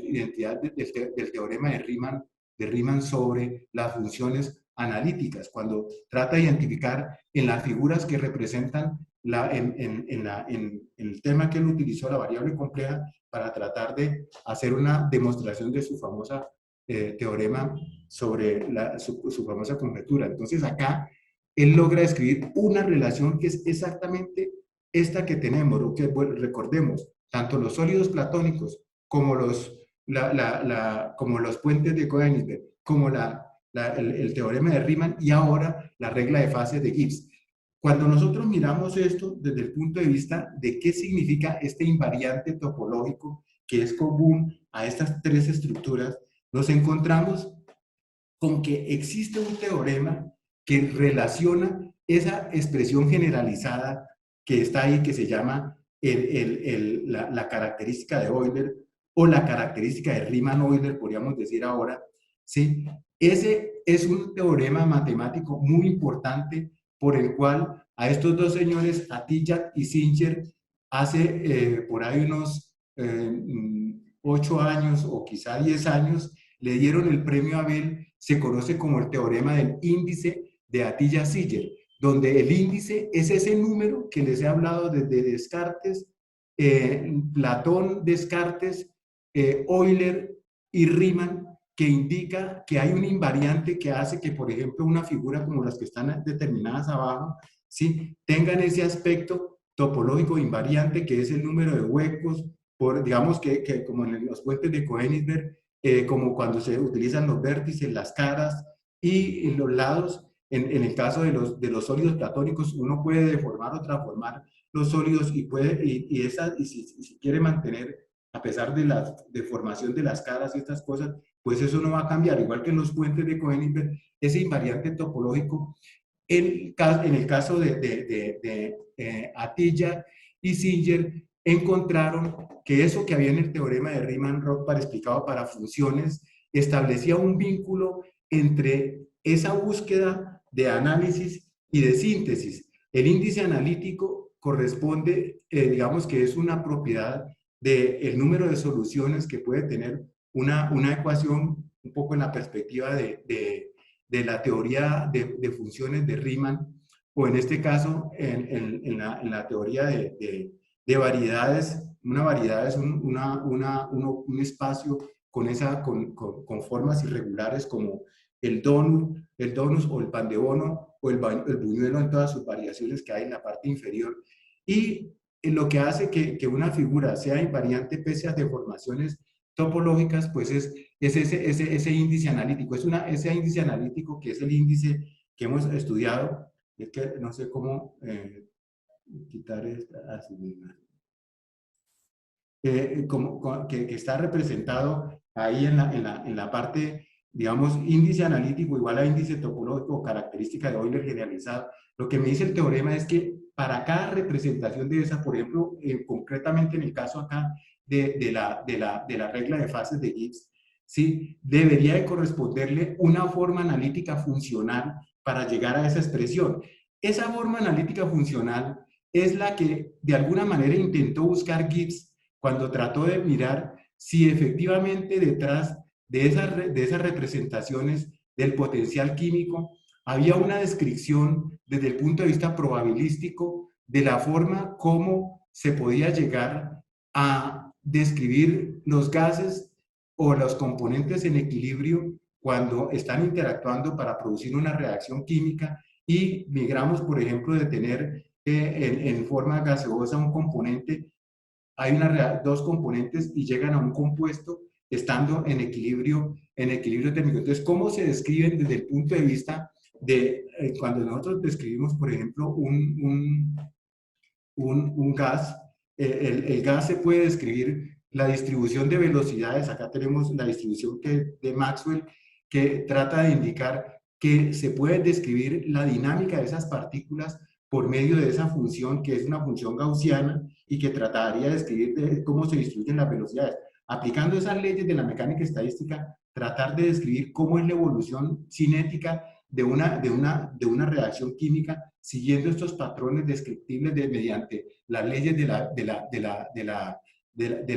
C: identidad del teorema de Riemann sobre las funciones analíticas, cuando trata de identificar en las figuras que representan en el tema que él utilizó, la variable compleja, para tratar de hacer una demostración de su famosa teorema sobre su famosa conjetura. Entonces acá él logra describir una relación que es exactamente esta que tenemos, o que recordemos, tanto los sólidos platónicos como como los puentes de Königsberg, como el teorema de Riemann, y ahora la regla de fases de Gibbs. Cuando nosotros miramos esto desde el punto de vista de qué significa este invariante topológico que es común a estas tres estructuras, nos encontramos con que existe un teorema que relaciona esa expresión generalizada que está ahí, que se llama la característica de Euler, o la característica de Riemann-Euler, podríamos decir ahora, ¿sí? Ese es un teorema matemático muy importante por el cual a estos dos señores, a Tillat y Singer, hace por ahí unos 8 años o quizá 10 años, le dieron el premio Abel. Se conoce como el teorema del índice de Atiyah-Siller, donde el índice es ese número que les he hablado desde Descartes, Platón, Descartes, Euler y Riemann, que indica que hay un invariante que hace que, por ejemplo, una figura como las que están determinadas abajo, ¿sí?, tengan ese aspecto topológico invariante, que es el número de huecos, digamos que como en los puentes de Königsberg, como cuando se utilizan los vértices, las caras y en los lados. En el caso de los sólidos platónicos, uno puede deformar o transformar los sólidos y si quiere mantener, a pesar de la deformación de las caras y estas cosas, pues eso no va a cambiar. Igual que en los puentes de Königsberg, ese invariante topológico. En el caso de Atiyah y Singer, encontraron que eso que había en el teorema de Riemann-Roch explicado para funciones establecía un vínculo entre esa búsqueda de análisis y de síntesis. El índice analítico corresponde, digamos que es una propiedad del número de soluciones que puede tener una ecuación, un poco en la perspectiva de la teoría de funciones de Riemann, o en este caso en la teoría de variedades. Una variedad es un espacio con formas irregulares, como el donus o el pan de bono o el buñuelo en todas sus variaciones que hay en la parte inferior. Y lo que hace que una figura sea invariante pese a deformaciones topológicas, pues es ese índice analítico. Ese índice analítico, que es el índice que hemos estudiado. Es que no sé cómo quitar esta, que está representado ahí en la parte, digamos, índice analítico igual a índice topológico o característica de Euler generalizado. Lo que me dice el teorema es que para cada representación de esa, por ejemplo, concretamente en el caso acá de la regla de fases de Gibbs, ¿sí?, debería de corresponderle una forma analítica funcional para llegar a esa expresión. Esa forma analítica funcional es la que de alguna manera intentó buscar Gibbs cuando trató de mirar si efectivamente detrás de esas representaciones del potencial químico había una descripción desde el punto de vista probabilístico de la forma como se podía llegar a describir los gases o los componentes en equilibrio cuando están interactuando para producir una reacción química, y migramos, por ejemplo, de tener en forma gaseosa un componente, hay dos componentes y llegan a un compuesto estando en equilibrio térmico. Entonces, ¿cómo se describen desde el punto de vista de cuando nosotros describimos, por ejemplo, un gas? El gas se puede describir la distribución de velocidades. Acá tenemos la distribución de Maxwell, que trata de indicar que se puede describir la dinámica de esas partículas por medio de esa función, que es una función gaussiana, y que trataría de describir cómo se distribuyen las velocidades. Aplicando esas leyes de la mecánica estadística, tratar de describir cómo es la evolución cinética de una reacción química siguiendo estos patrones descriptibles mediante las leyes de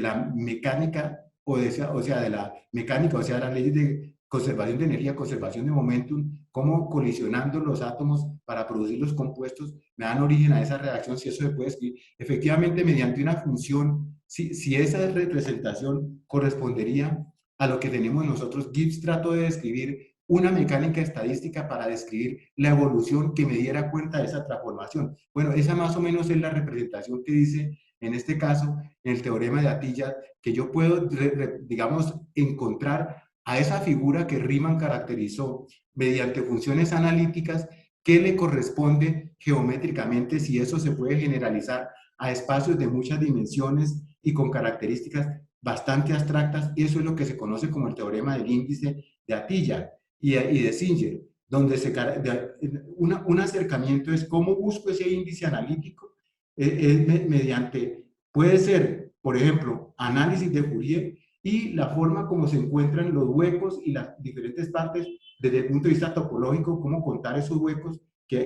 C: la mecánica, las leyes de conservación de energía, conservación de momentum, cómo colisionando los átomos para producir los compuestos me dan origen a esa reacción. Si eso se puede escribir efectivamente mediante una función, si esa representación correspondería a lo que tenemos nosotros. Gibbs trató de describir una mecánica estadística para describir la evolución que me diera cuenta de esa transformación. Bueno, esa más o menos es la representación que dice, en este caso, en el teorema de Atiyah, que yo puedo, digamos, encontrar a esa figura que Riemann caracterizó mediante funciones analíticas, que le corresponde geométricamente, si eso se puede generalizar a espacios de muchas dimensiones y con características bastante abstractas. Y eso es lo que se conoce como el teorema del índice de Atiyah y de Singer, donde un acercamiento es cómo busco ese índice analítico, puede ser, por ejemplo, análisis de Fourier, y la forma como se encuentran los huecos y las diferentes partes desde el punto de vista topológico, cómo contar esos huecos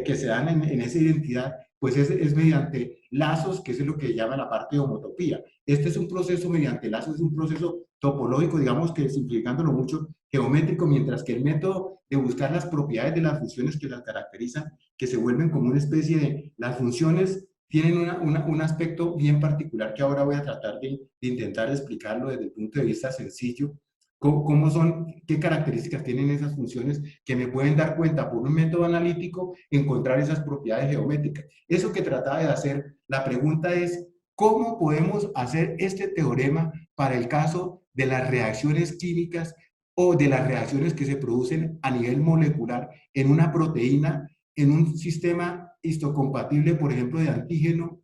C: que se dan en esa identidad, pues es mediante lazos, que es lo que llama la parte de homotopía. Este es un proceso mediante lazos, es un proceso topológico, digamos que simplificándolo mucho, geométrico, mientras que el método de buscar las propiedades de las funciones que las caracterizan, que se vuelven como una especie de, las funciones tienen un aspecto bien particular que ahora voy a tratar de intentar explicarlo desde el punto de vista sencillo, cómo son, qué características tienen esas funciones que me pueden dar cuenta por un método analítico, encontrar esas propiedades geométricas. Eso que trataba de hacer, la pregunta es, ¿cómo podemos hacer este teorema para el caso de las reacciones químicas o de las reacciones que se producen a nivel molecular en una proteína, en un sistema histocompatible, por ejemplo, de antígeno,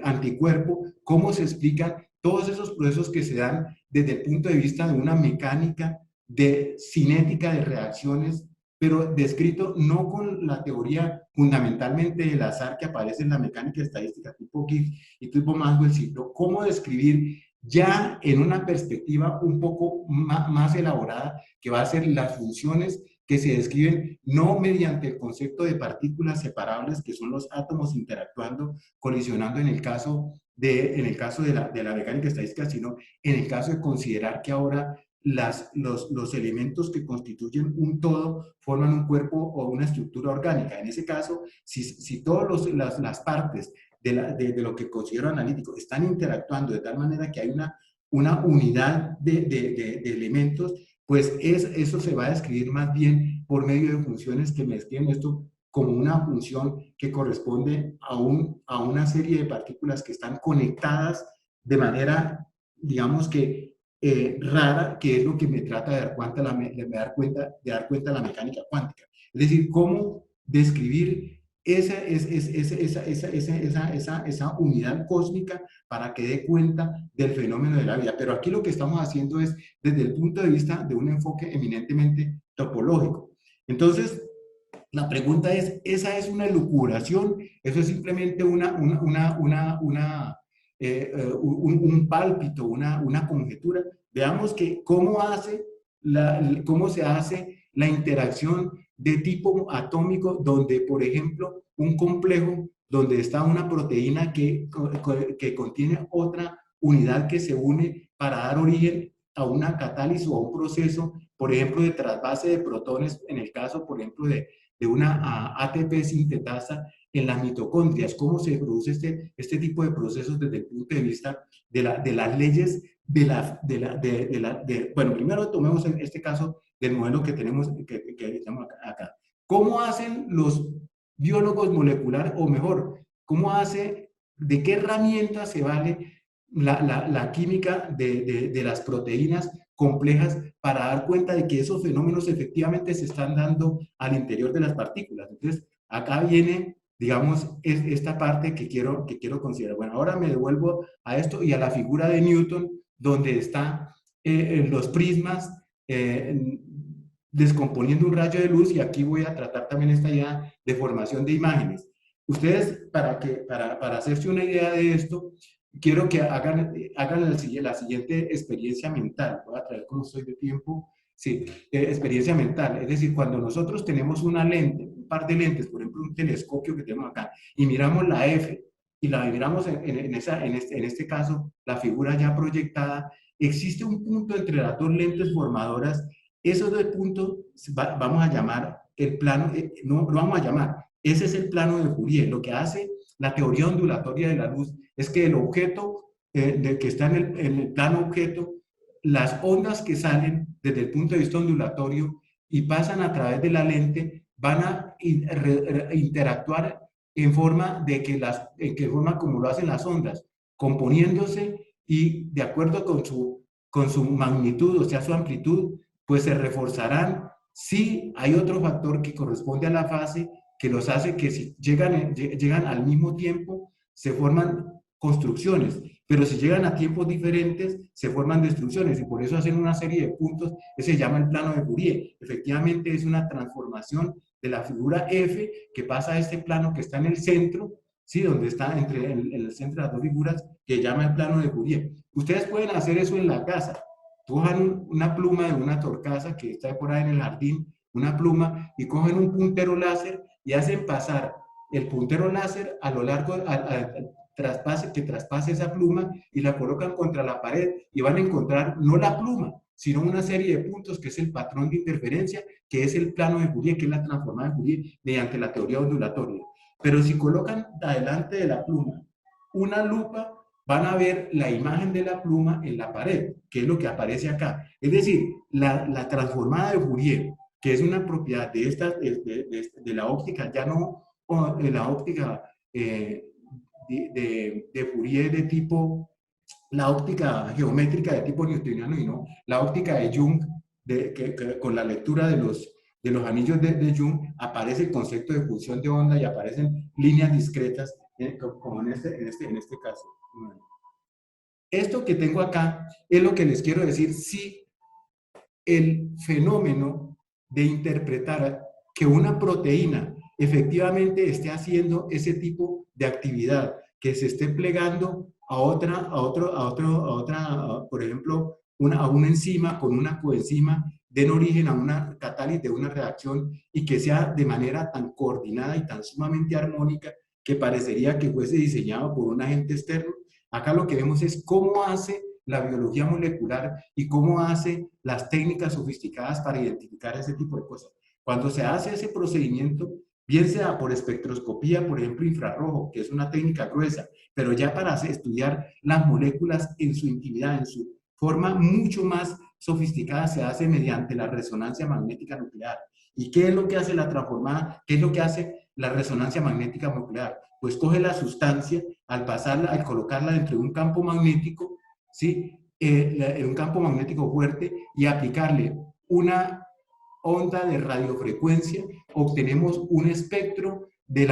C: anticuerpo? ¿Cómo se explican todos esos procesos que se dan desde el punto de vista de una mecánica de cinética de reacciones, pero descrito no con la teoría fundamentalmente del azar que aparece en la mecánica estadística tipo Gibbs y tipo Maxwell, sino cómo describir ya en una perspectiva un poco más elaborada, que va a ser las funciones que se describen no mediante el concepto de partículas separables, que son los átomos interactuando, colisionando en el caso de la mecánica estadística, sino en el caso de considerar que ahora los elementos que constituyen un todo forman un cuerpo o una estructura orgánica. En ese caso, si todas las partes de lo que considero analítico están interactuando de tal manera que hay una unidad de elementos, pues eso se va a describir más bien por medio de funciones que me describen esto como una función que corresponde a una serie de partículas que están conectadas de manera, digamos que rara, que es lo que me trata de dar cuenta la mecánica cuántica. Es decir, cómo describir esa unidad cósmica para que dé cuenta del fenómeno de la vida. Pero aquí lo que estamos haciendo es desde el punto de vista de un enfoque eminentemente topológico. Entonces, la pregunta es, ¿esa es una elucubración? ¿Eso es simplemente un pálpito, una conjetura? Veamos que cómo se hace la interacción de tipo atómico, donde, por ejemplo, un complejo, donde está una proteína que contiene otra unidad que se une para dar origen a una catálisis o a un proceso, por ejemplo, de trasvase de protones, en el caso, por ejemplo, de una ATP sintetasa en las mitocondrias. ¿Cómo se produce este tipo de procesos desde el punto de vista de las leyes bueno, primero tomemos en este caso del modelo que tenemos acá. ¿Cómo hacen los biólogos moleculares, o mejor, de qué herramientas se vale la química de las proteínas complejas para dar cuenta de que esos fenómenos efectivamente se están dando al interior de las partículas? Entonces, acá viene, digamos, esta parte que quiero considerar. Bueno, ahora me devuelvo a esto y a la figura de Newton, donde están los prismas descomponiendo un rayo de luz, y aquí voy a tratar también esta idea de formación de imágenes. Ustedes, para hacerse una idea de esto, quiero que hagan la siguiente experiencia mental. Voy a traer cómo estoy de tiempo. Sí, experiencia mental. Es decir, cuando nosotros tenemos una lente, un par de lentes, por ejemplo, un telescopio que tenemos acá, y miramos la F, y la miramos en este caso, la figura ya proyectada, existe un punto entre las dos lentes formadoras. Esos dos puntos vamos a llamar el plano, no lo vamos a llamar, ese es el plano de Fourier. Lo que hace la teoría ondulatoria de la luz es que el objeto que está en el plano objeto, las ondas que salen desde el punto de vista ondulatorio y pasan a través de la lente, van a interactuar en forma forma como lo hacen las ondas, componiéndose, y de acuerdo con su magnitud, o sea, su amplitud, pues se reforzarán. Si hay otro factor que corresponde a la fase, que los hace que si llegan al mismo tiempo, se forman construcciones, pero si llegan a tiempos diferentes, se forman destrucciones, y por eso hacen una serie de puntos que se llama el plano de Fourier. Efectivamente, es una transformación de la figura F que pasa a este plano que está en el centro, ¿sí? Donde está en el centro de las dos figuras, que llama el plano de Fourier. Ustedes pueden hacer eso en la casa. Cojan una pluma de una torcaza que está por ahí en el jardín, una pluma, y cogen un puntero láser y hacen pasar el puntero láser a lo largo, que traspase esa pluma y la colocan contra la pared y van a encontrar no la pluma, sino una serie de puntos que es el patrón de interferencia, que es el plano de Fourier, que es la transformada de Fourier mediante la teoría ondulatoria. Pero si colocan adelante de la pluma una lupa, van a ver la imagen de la pluma en la pared, que es lo que aparece acá. Es decir, la transformada de Fourier, que es una propiedad de la óptica, ya no de la óptica de Fourier de tipo, la óptica geométrica de tipo newtoniano y no la óptica de Jung, con la lectura de los anillos de Jung aparece el concepto de función de onda y aparecen líneas discretas, como en este caso. Esto que tengo acá es lo que les quiero decir, si el fenómeno de interpretar que una proteína efectivamente esté haciendo ese tipo de actividad, que se esté plegando por ejemplo, a una enzima con una coenzima, den origen a una catálisis de una reacción y que sea de manera tan coordinada y tan sumamente armónica que parecería que fuese diseñado por un agente externo. Acá lo que vemos es cómo hace la biología molecular y cómo hace las técnicas sofisticadas para identificar ese tipo de cosas. Cuando se hace ese procedimiento, bien sea por espectroscopía, por ejemplo, infrarrojo, que es una técnica gruesa, pero ya para estudiar las moléculas en su intimidad, en su forma mucho más sofisticada, se hace mediante la resonancia magnética nuclear. ¿Y qué es lo que hace la transformada? ¿Qué es lo que hace la resonancia magnética nuclear? Pues coge la sustancia, al colocarla dentro de un campo magnético, ¿sí? En un campo magnético fuerte y aplicarle una onda de radiofrecuencia, obtenemos un espectro de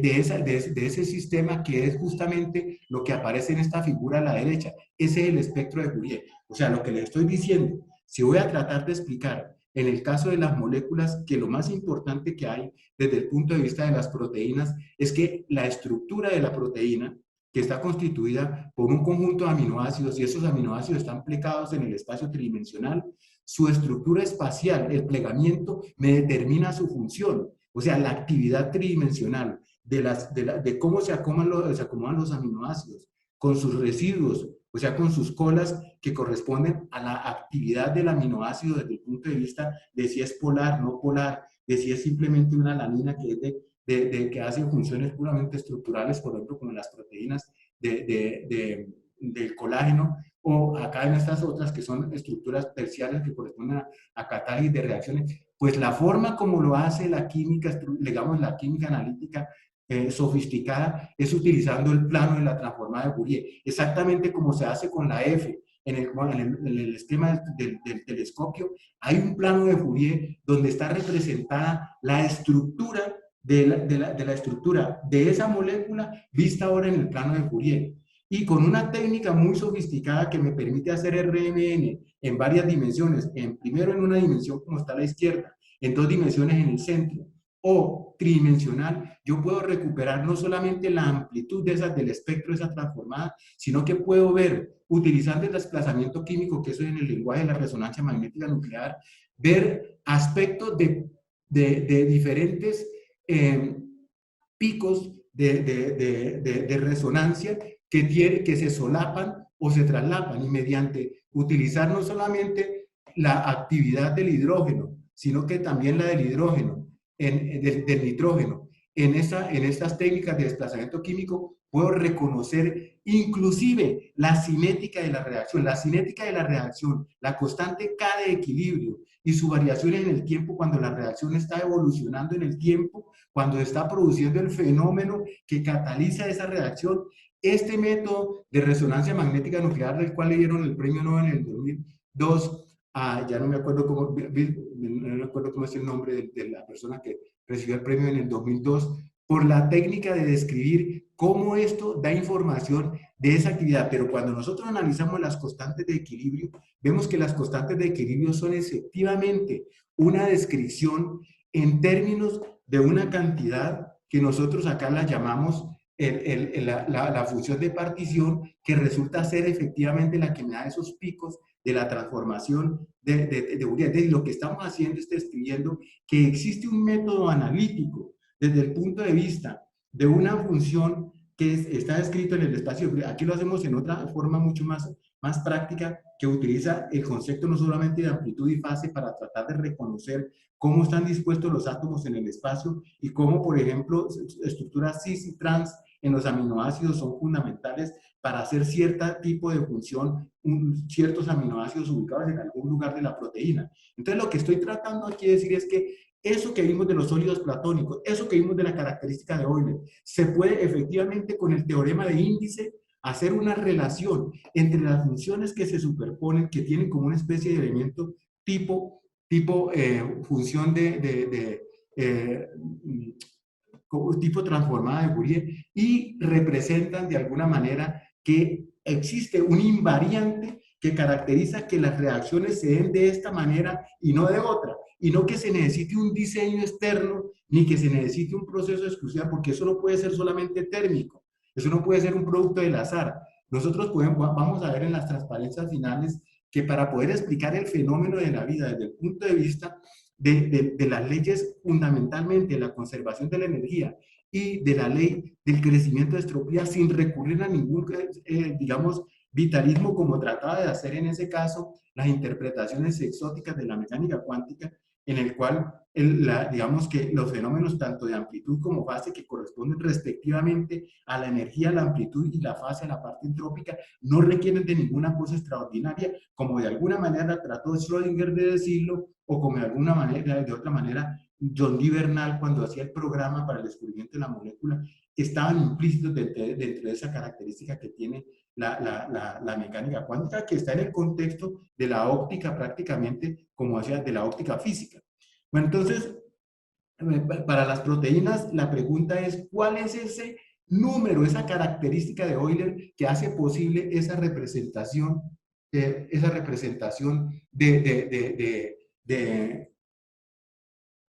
C: ese sistema, que es justamente lo que aparece en esta figura a la derecha. Ese es el espectro de Fourier. O sea, lo que les estoy diciendo, si voy a tratar de explicar en el caso de las moléculas, que lo más importante que hay desde el punto de vista de las proteínas es que la estructura de la proteína, que está constituida por un conjunto de aminoácidos, y esos aminoácidos están plegados en el espacio tridimensional, su estructura espacial, el plegamiento, me determina su función. O sea, la actividad tridimensional de cómo se acomodan los aminoácidos, con sus residuos, o sea, con sus colas que corresponden a la actividad del aminoácido desde el punto de vista de si es polar, no polar, de si es simplemente una alanina que es que hace funciones puramente estructurales, por ejemplo, como las proteínas del colágeno, o acá en estas otras que son estructuras terciarias que corresponden a catálisis de reacciones. Pues la forma como lo hace la química, digamos la química analítica sofisticada, es utilizando el plano de la transformada de Fourier, exactamente como se hace con la F. En el esquema del telescopio hay un plano de Fourier donde está representada la estructura de la estructura de esa molécula vista ahora en el plano de Fourier. Y con una técnica muy sofisticada que me permite hacer RMN en varias dimensiones, primero en una dimensión como está a la izquierda, en dos dimensiones en el centro, o tridimensional, yo puedo recuperar no solamente la amplitud del espectro de esa transformada, sino que puedo ver, utilizando el desplazamiento químico, que eso es en el lenguaje de la resonancia magnética nuclear, ver aspectos de diferentes picos de resonancia que se solapan o se traslapan, y mediante utilizar no solamente la actividad del hidrógeno, sino que también la del hidrógeno, del nitrógeno. En estas técnicas de desplazamiento químico puedo reconocer inclusive la cinética de la reacción. La cinética de la reacción, la constante K de equilibrio y su variación en el tiempo cuando la reacción está evolucionando en el tiempo, cuando está produciendo el fenómeno que cataliza esa reacción. Este método de resonancia magnética nuclear, del cual le dieron el premio Nobel en el 2002, ya no me acuerdo cómo es el nombre de la persona que recibió el premio en el 2002, por la técnica de describir cómo esto da información de esa actividad. Pero cuando nosotros analizamos las constantes de equilibrio, vemos que las constantes de equilibrio son efectivamente una descripción en términos de una cantidad que nosotros acá la llamamos la función de partición, que resulta ser efectivamente la que me da esos picos de la transformación de Fourier. Lo que estamos haciendo es describiendo que existe un método analítico desde el punto de vista de una función que está escrito en el espacio. Aquí lo hacemos en otra forma mucho más práctica, que utiliza el concepto no solamente de amplitud y fase para tratar de reconocer cómo están dispuestos los átomos en el espacio y cómo, por ejemplo, estructuras cis y trans en los aminoácidos son fundamentales para hacer cierto tipo de función, ciertos aminoácidos ubicados en algún lugar de la proteína. Entonces, lo que estoy tratando aquí de decir es que eso que vimos de los sólidos platónicos, eso que vimos de la característica de Euler, se puede efectivamente con el teorema de índice hacer una relación entre las funciones que se superponen, que tienen como una especie de elemento tipo función tipo transformada de Fourier, y representan de alguna manera que existe un invariante que caracteriza que las reacciones se den de esta manera y no de otra, y no que se necesite un diseño externo ni que se necesite un proceso de exclusión, porque eso no puede ser solamente térmico, eso no puede ser un producto del azar. Nosotros vamos a ver en las transparencias finales que para poder explicar el fenómeno de la vida desde el punto de vista de las leyes fundamentalmente de la conservación de la energía y de la ley del crecimiento de entropía sin recurrir a ningún, digamos, vitalismo como trataba de hacer en ese caso las interpretaciones exóticas de la mecánica cuántica, en el cual digamos que los fenómenos tanto de amplitud como fase que corresponden respectivamente a la energía, la amplitud y la fase, a la parte entrópica, no requieren de ninguna cosa extraordinaria, como de alguna manera trató Schrödinger de decirlo, o como de otra manera John Dee Bernal, cuando hacía el programa para el descubrimiento de la molécula, estaban implícitos dentro de esa característica que tiene la mecánica cuántica, que está en el contexto de la óptica prácticamente, como decía, de la óptica física. Bueno, entonces, para las proteínas, la pregunta es, ¿cuál es ese número, esa característica de Euler que hace posible esa representación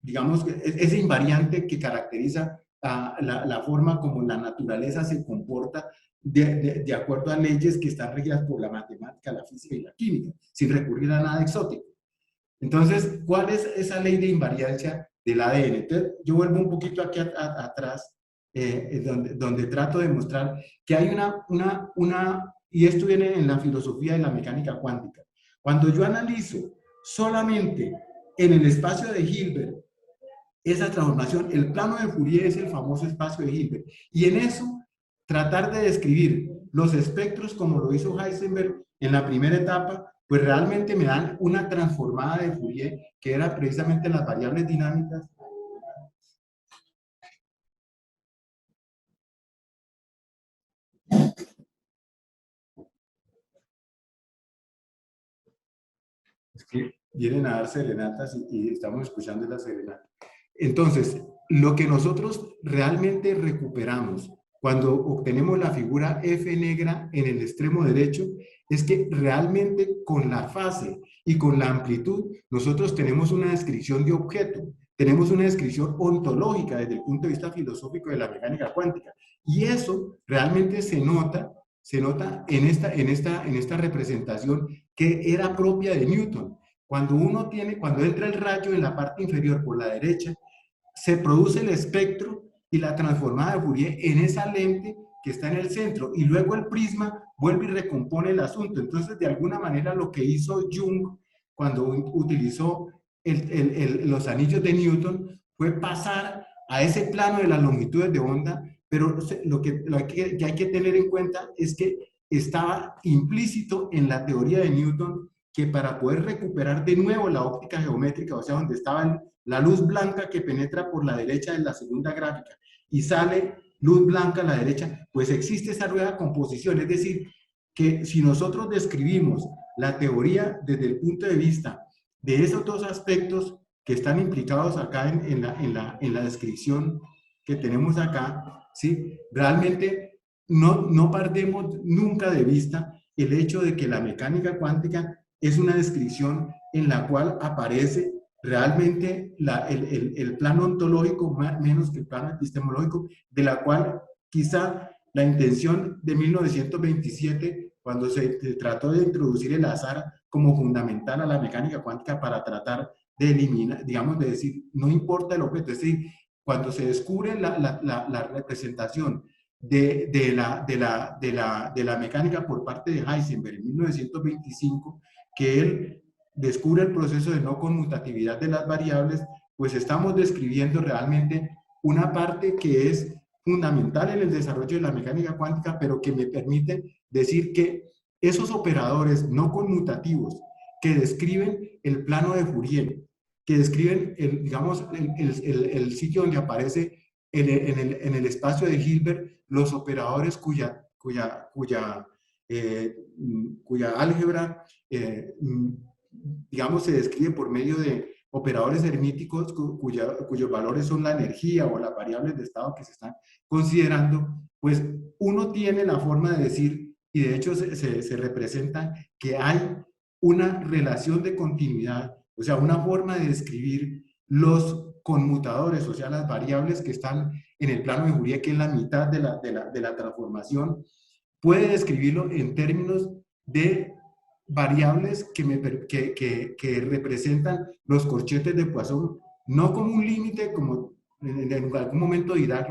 C: digamos, ese invariante que caracteriza la forma como la naturaleza se comporta de acuerdo a leyes que están regidas por la matemática, la física y la química, sin recurrir a nada exótico? Entonces, ¿cuál es esa ley de invariancia del ADN? Entonces, yo vuelvo un poquito aquí atrás, donde trato de mostrar que hay y esto viene en la filosofía de la mecánica cuántica. Cuando yo analizo solamente en el espacio de Hilbert esa transformación, el plano de Fourier es el famoso espacio de Hilbert, y en eso tratar de describir los espectros como lo hizo Heisenberg en la primera etapa, pues realmente me dan una transformada de Fourier que era precisamente las variables dinámicas. Es que vienen a dar serenatas y estamos escuchando la serenata. Entonces, lo que nosotros realmente recuperamos cuando obtenemos la figura F negra en el extremo derecho es que realmente con la fase y con la amplitud nosotros tenemos una descripción de objeto, tenemos una descripción ontológica desde el punto de vista filosófico de la mecánica cuántica, y eso realmente se nota en esta representación que era propia de Newton. Cuando entra el rayo en la parte inferior por la derecha, se produce el espectro y la transformada de Fourier en esa lente que está en el centro, y luego el prisma vuelve y recompone el asunto. Entonces, de alguna manera, lo que hizo Jung cuando utilizó los anillos de Newton fue pasar a ese plano de las longitudes de onda, pero lo que hay que tener en cuenta es que estaba implícito en la teoría de Newton que para poder recuperar de nuevo la óptica geométrica, o sea, donde estaba la luz blanca que penetra por la derecha en la segunda gráfica y sale luz blanca a la derecha, pues existe esa nueva composición. Es decir, que si nosotros describimos la teoría desde el punto de vista de esos dos aspectos que están implicados acá en la descripción que tenemos acá, ¿sí? Realmente no perdemos nunca de vista el hecho de que la mecánica cuántica es una descripción en la cual aparece realmente el plano ontológico menos que el plano epistemológico, de la cual quizá la intención de 1927, cuando se trató de introducir el azar como fundamental a la mecánica cuántica para tratar de eliminar, digamos, de decir, no importa el objeto, es decir, cuando se descubre la representación de la mecánica por parte de Heisenberg en 1925, que él descubre el proceso de no conmutatividad de las variables, pues estamos describiendo realmente una parte que es fundamental en el desarrollo de la mecánica cuántica, pero que me permite decir que esos operadores no conmutativos que describen el plano de Fourier, que describen el sitio donde aparece en el espacio de Hilbert los operadores cuya álgebra, digamos, se describe por medio de operadores hermíticos cuyos valores son la energía o las variables de estado que se están considerando, pues uno tiene la forma de decir, y de hecho se representa que hay una relación de continuidad, o sea, una forma de describir los conmutadores, o sea, las variables que están en el plano de Fourier, que es la mitad de la transformación, puede describirlo en términos de variables que representan los corchetes de Poisson, no como un límite, como en algún momento Dirac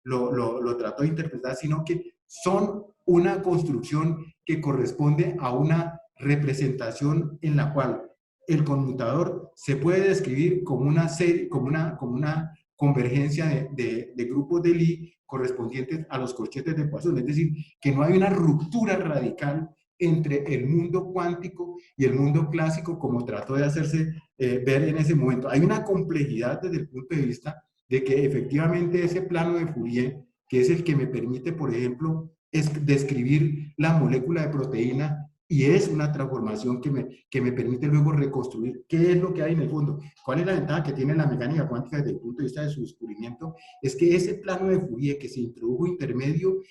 C: lo trató de interpretar, sino que son una construcción que corresponde a una representación en la cual el conmutador se puede describir como una serie, como una convergencia de grupos de Lie correspondientes a los corchetes de Poisson, es decir, que no hay una ruptura radical entre el mundo cuántico y el mundo clásico como trató de hacerse ver en ese momento. Hay una complejidad desde el punto de vista de que efectivamente ese plano de Fourier, que es el que me permite, por ejemplo, describir la molécula de proteína, y es una transformación que me permite luego reconstruir qué es lo que hay en el fondo. ¿Cuál es la ventaja que tiene la mecánica cuántica desde el punto de vista de su descubrimiento? Es que ese plano de Fourier que se introdujo intermedio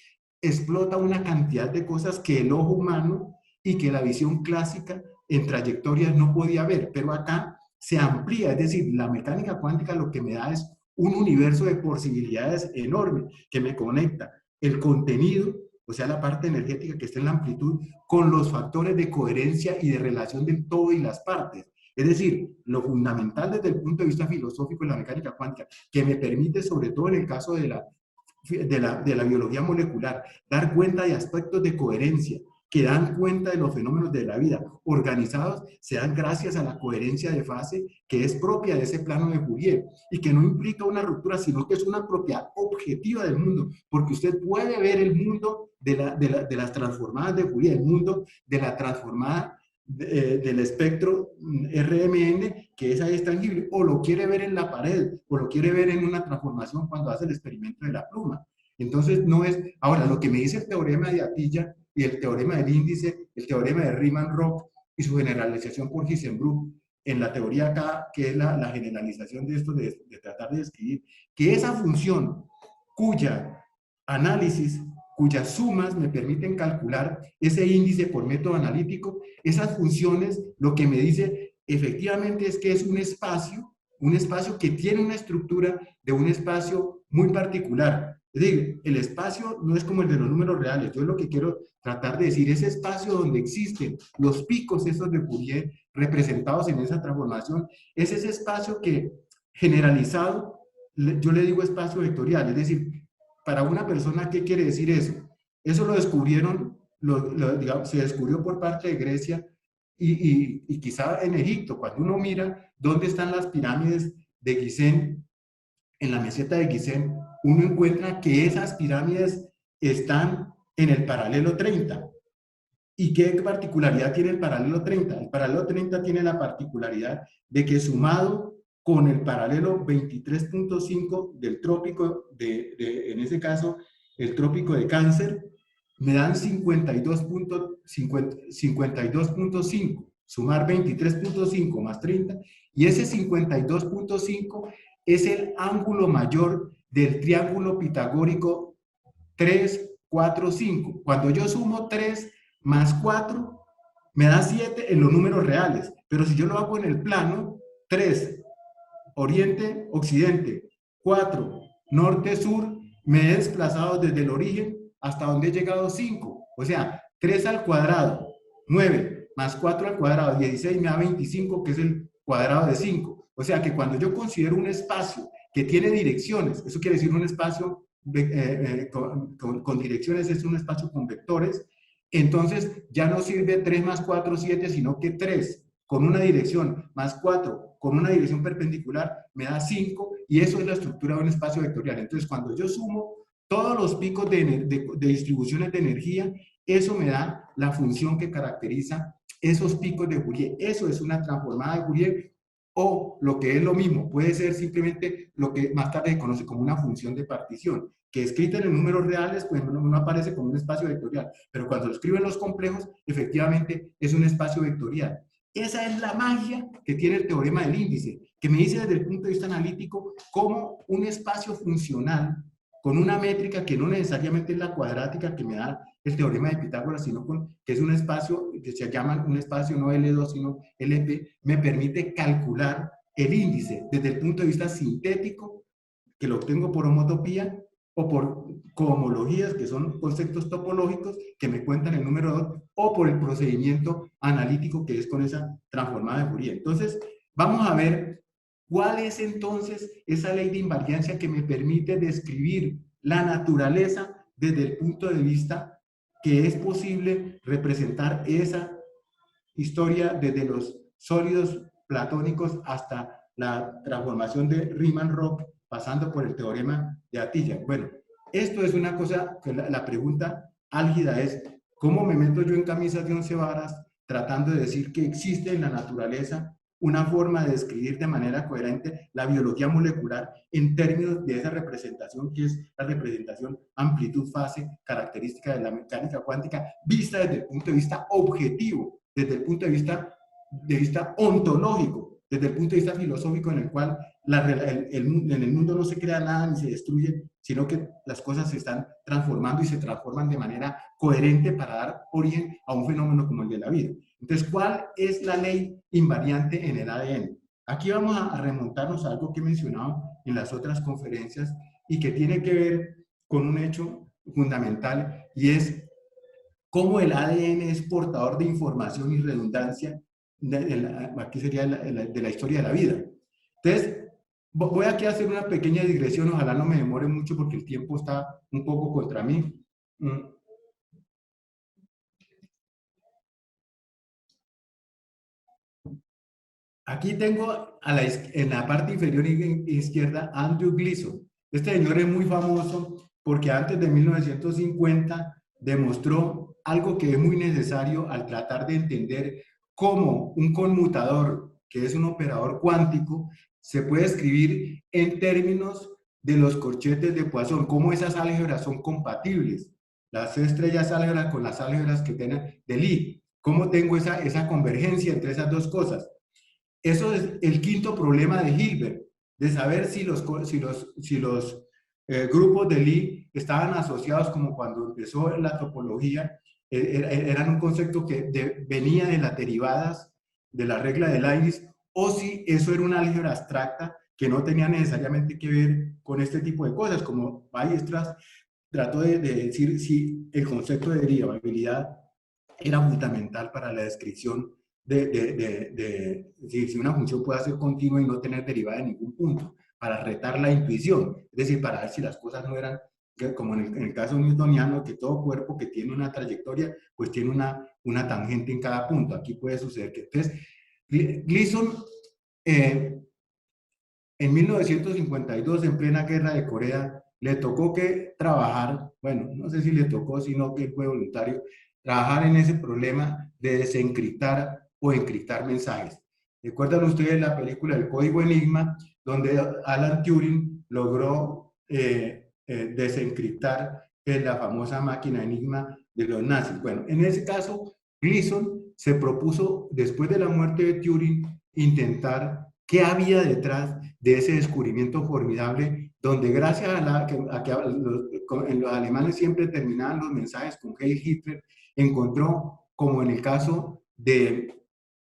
C: explota una cantidad de cosas que el ojo humano y que la visión clásica en trayectorias no podía ver, pero acá se amplía, es decir, la mecánica cuántica lo que me da es un universo de posibilidades enorme que me conecta el contenido, o sea, la parte energética que está en la amplitud, con los factores de coherencia y de relación del todo y las partes. Es decir, lo fundamental desde el punto de vista filosófico de la mecánica cuántica, que me permite, sobre todo en el caso de la biología molecular, dar cuenta de aspectos de coherencia que dan cuenta de los fenómenos de la vida organizados, se dan gracias a la coherencia de fase que es propia de ese plano de Fourier y que no implica una ruptura, sino que es una propiedad objetiva del mundo, porque usted puede ver el mundo de las transformadas de Fourier, el mundo de la transformada del espectro RMN, que esa es tangible, o lo quiere ver en la pared, o lo quiere ver en una transformación cuando hace el experimento de la pluma. Entonces, no es... Ahora, lo que me dice el teorema de Atiyah y el teorema del índice, el teorema de Riemann-Roch y su generalización por Heisenberg, en la teoría K, que es la generalización de esto, de tratar de describir, que esa función cuya análisis, cuyas sumas me permiten calcular ese índice por método analítico, esas funciones, lo que me dice efectivamente es que es un espacio que tiene una estructura de un espacio muy particular. Es decir, el espacio no es como el de los números reales. Yo lo que quiero tratar de decir, ese espacio donde existen los picos esos de Fourier representados en esa transformación, es ese espacio que generalizado, yo le digo espacio vectorial, es decir, para una persona, ¿qué quiere decir eso? Eso lo descubrieron, digamos, se descubrió por parte de Grecia y quizá en Egipto. Cuando uno mira dónde están las pirámides de Gizeh, en la meseta de Gizeh, uno encuentra que esas pirámides están en el paralelo 30. ¿Y qué particularidad tiene el paralelo 30? El paralelo 30 tiene la particularidad de que sumado con el paralelo 23.5 del trópico, en ese caso, el trópico de Cáncer, me dan 52.5. Sumar 23.5 más 30, y ese 52.5 es el ángulo mayor del triángulo pitagórico 3, 4, 5. Cuando yo sumo 3 más 4, me da 7 en los números reales, pero si yo lo hago en el plano, 3, oriente, occidente, 4, norte, sur, me he desplazado desde el origen hasta donde he llegado 5, o sea, 3 al cuadrado, 9, más 4 al cuadrado, 16 me da 25, que es el cuadrado de 5. O sea que cuando yo considero un espacio que tiene direcciones. Eso quiere decir un espacio con direcciones, es un espacio con vectores. Entonces ya no sirve 3 más 4, 7, sino que 3 con una dirección más 4 con una dirección perpendicular me da 5, y eso es la estructura de un espacio vectorial. Entonces cuando yo sumo todos los picos de distribuciones de energía, eso me da la función que caracteriza esos picos de Fourier. Eso es una transformada de Fourier, o lo que es lo mismo, puede ser simplemente lo que más tarde se conoce como una función de partición, que escrita en números reales, pues no aparece como un espacio vectorial, pero cuando lo escriben los complejos, efectivamente es un espacio vectorial. Esa es la magia que tiene el teorema del índice, que me dice desde el punto de vista analítico cómo un espacio funcional con una métrica que no necesariamente es la cuadrática que me da el teorema de Pitágoras, sino que es un espacio que se llama un espacio no L2 sino LP, me permite calcular el índice desde el punto de vista sintético, que lo obtengo por homotopía, o por cohomologías, que son conceptos topológicos que me cuentan el número 2, o por el procedimiento analítico, que es con esa transformada de Fourier. Entonces, vamos a ver cuál es entonces esa ley de invariancia que me permite describir la naturaleza desde el punto de vista que es posible representar esa historia desde los sólidos platónicos hasta la transformación de Riemann-Roch, pasando por el teorema de Atiyah. Bueno, esto es una cosa que la pregunta álgida es, ¿cómo me meto yo en camisas de 11 varas tratando de decir que existe en la naturaleza una forma de describir de manera coherente la biología molecular en términos de esa representación que es la representación amplitud-fase característica de la mecánica cuántica, vista desde el punto de vista objetivo, desde el punto de vista ontológico, desde el punto de vista filosófico, en el cual en el mundo no se crea nada ni se destruye, sino que las cosas se están transformando y se transforman de manera coherente para dar origen a un fenómeno como el de la vida. Entonces, ¿cuál es la ley invariante en el ADN? Aquí vamos a remontarnos a algo que he mencionado en las otras conferencias y que tiene que ver con un hecho fundamental, y es cómo el ADN es portador de información y redundancia, aquí sería de la historia de la vida. Entonces, voy aquí a hacer una pequeña digresión, ojalá no me demore mucho porque el tiempo está un poco contra mí. Aquí tengo en la parte inferior izquierda a Andrew Gleason. Este señor es muy famoso porque antes de 1950 demostró algo que es muy necesario al tratar de entender cómo un conmutador, que es un operador cuántico, se puede escribir en términos de los corchetes de Poisson, cómo esas álgebras son compatibles, las estrellas álgebras con las álgebras que tienen de Lie, cómo tengo esa convergencia entre esas dos cosas. Eso es el quinto problema de Hilbert, de saber si los grupos de Lie estaban asociados, como cuando empezó la topología, eran un concepto que venía de las derivadas de la regla de Leibniz, o si eso era una álgebra abstracta que no tenía necesariamente que ver con este tipo de cosas, como Weierstrass trató de decir si el concepto de derivabilidad era fundamental para la descripción si una función puede ser continua y no tener derivada en ningún punto, para retar la intuición, es decir, para ver si las cosas no eran, como en el caso newtoniano, que todo cuerpo que tiene una trayectoria, pues tiene una tangente en cada punto. Aquí puede suceder que, entonces, Gleason, en 1952, en plena guerra de Corea, le tocó que trabajar, bueno, no sé si le tocó, sino que fue voluntario, trabajar en ese problema de desencriptar o encriptar mensajes. ¿Recuerdan ustedes la película El Código Enigma, donde Alan Turing logró desencriptar la famosa máquina Enigma de los nazis? Bueno, en ese caso, Gleason se propuso, después de la muerte de Turing, intentar qué había detrás de ese descubrimiento formidable, donde gracias a que los alemanes siempre terminaban los mensajes con Heil Hitler, encontró, como en el caso de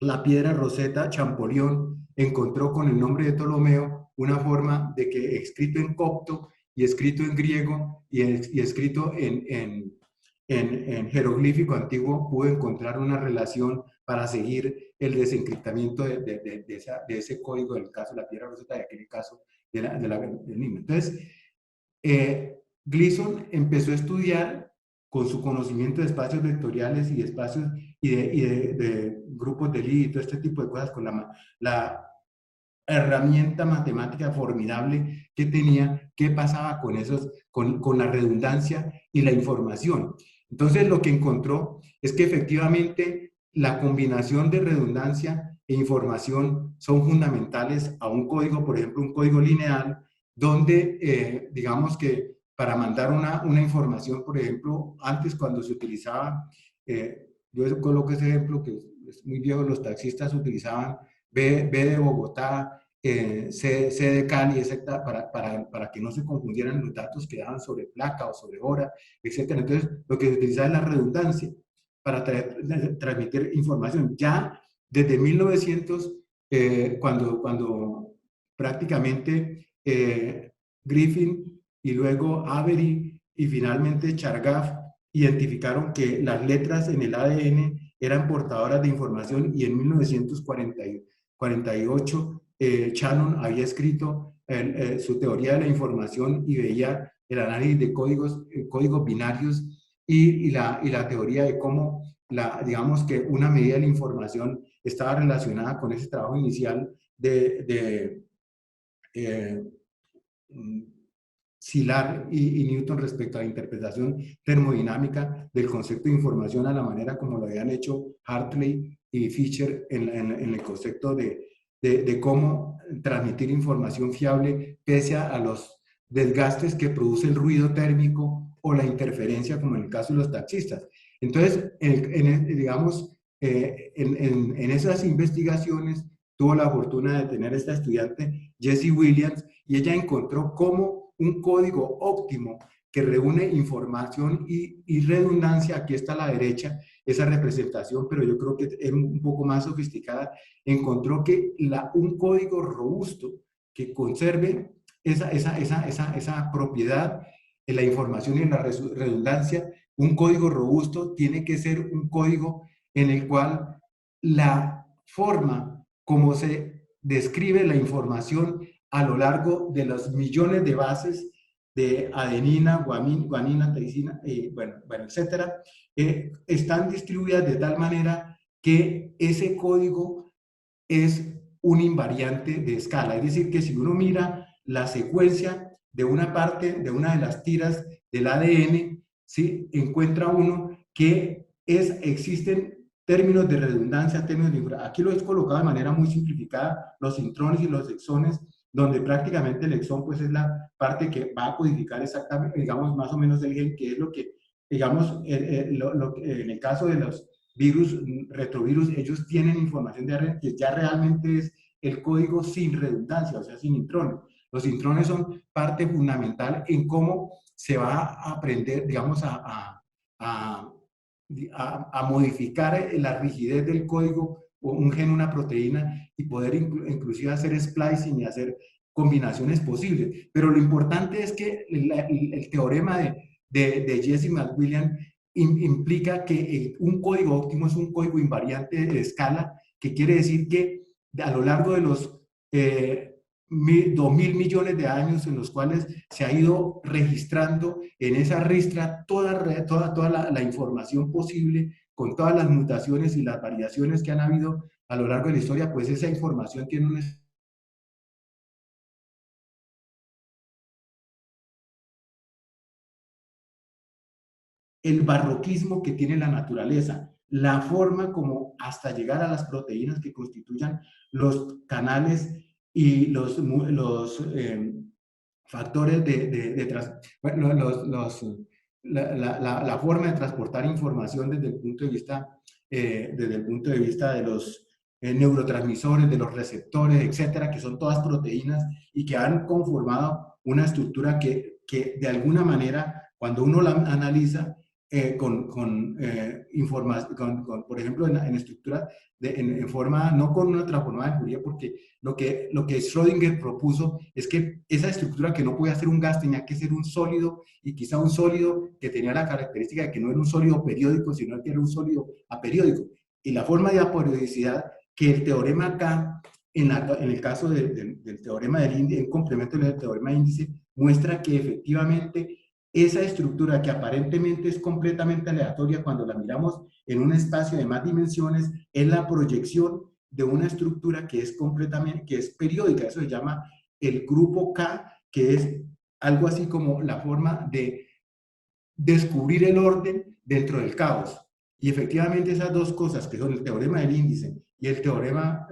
C: la piedra Rosetta Champollion, encontró con el nombre de Ptolomeo una forma de que escrito en copto y escrito en griego y escrito en jeroglífico antiguo pudo encontrar una relación para seguir el desencriptamiento de ese código, del caso de la piedra Rosetta, y en aquel caso del mismo. Entonces, Gleason empezó a estudiar con su conocimiento de espacios vectoriales y de espacios de grupos de Lie y todo este tipo de cosas, con la herramienta matemática formidable que tenía, qué pasaba con con la redundancia y la información. Entonces, lo que encontró es que efectivamente la combinación de redundancia e información son fundamentales a un código, por ejemplo, un código lineal, donde digamos que para mandar una información, por ejemplo, antes cuando se utilizaba, yo coloco ese ejemplo que es muy viejo, los taxistas utilizaban B de Bogotá, C de Cali, etc., para que no se confundieran los datos que daban sobre placa o sobre hora, etc. Entonces, lo que se utiliza es la redundancia para transmitir información. Ya desde 1900, cuando prácticamente Griffin y luego Avery y finalmente Chargaff identificaron que las letras en el ADN eran portadoras de información, y en 1948 Shannon había escrito su teoría de la información y veía el análisis de códigos binarios y la teoría de cómo, digamos que una medida de la información estaba relacionada con ese trabajo inicial de Szilard y Newton respecto a la interpretación termodinámica del concepto de información, a la manera como lo habían hecho Hartley y Fisher en el concepto de cómo transmitir información fiable pese a los desgastes que produce el ruido térmico o la interferencia, como en el caso de los taxistas. Entonces, digamos, en esas investigaciones tuvo la fortuna de tener esta estudiante, Jessie Williams, y ella encontró cómo un código óptimo que reúne información y redundancia, aquí está a la derecha, esa representación, pero yo creo que es un poco más sofisticada, encontró que un código robusto que conserve esa propiedad en la información y en la redundancia, un código robusto tiene que ser un código en el cual la forma como se describe la información a lo largo de los millones de bases de adenina, guanina, teicina, bueno, etcétera, están distribuidas de tal manera que ese código es un invariante de escala. Es decir, que si uno mira la secuencia de una parte, de una de las tiras del ADN, ¿sí?, encuentra uno que existen términos de redundancia, términos de... Aquí lo he colocado de manera muy simplificada, los intrones y los exones, donde prácticamente el exón pues es la parte que va a codificar exactamente, digamos, más o menos el gen, que es lo que, digamos, en el caso de los virus, retrovirus, ellos tienen información de ARN que ya realmente es el código sin redundancia, o sea, sin intrones. Los intrones son parte fundamental en cómo se va a aprender, digamos, a modificar la rigidez del código, o un gen, una proteína, y poder inclusive hacer splicing y hacer combinaciones posibles. Pero lo importante es que el teorema de Jessie McWilliams implica que un código óptimo es un código invariante de escala, que quiere decir que a lo largo de los 2.000 millones de años en los cuales se ha ido registrando en esa ristra toda la información posible, con todas las mutaciones y las variaciones que han habido a lo largo de la historia, pues esa información tiene un... El barroquismo que tiene la naturaleza, la forma como hasta llegar a las proteínas que constituyan los canales y los factores la forma de transportar información desde el punto de vista de los neurotransmisores, de los receptores, etcétera, que son todas proteínas y que han conformado una estructura que de alguna manera, cuando uno la analiza, por ejemplo, en estructura, en forma, no con una transformada de Fourier, porque lo que Schrödinger propuso es que esa estructura, que no podía ser un gas, tenía que ser un sólido, y quizá un sólido que tenía la característica de que no era un sólido periódico, sino que era un sólido aperiódico. Y la forma de aperiodicidad que el teorema acá en el caso del teorema del índice, en complemento del teorema de índice, muestra que efectivamente esa estructura que aparentemente es completamente aleatoria cuando la miramos en un espacio de más dimensiones, es la proyección de una estructura que es completamente, que es periódica. Eso se llama el grupo K, que es algo así como la forma de descubrir el orden dentro del caos. Y efectivamente esas dos cosas, que son el teorema del índice y el teorema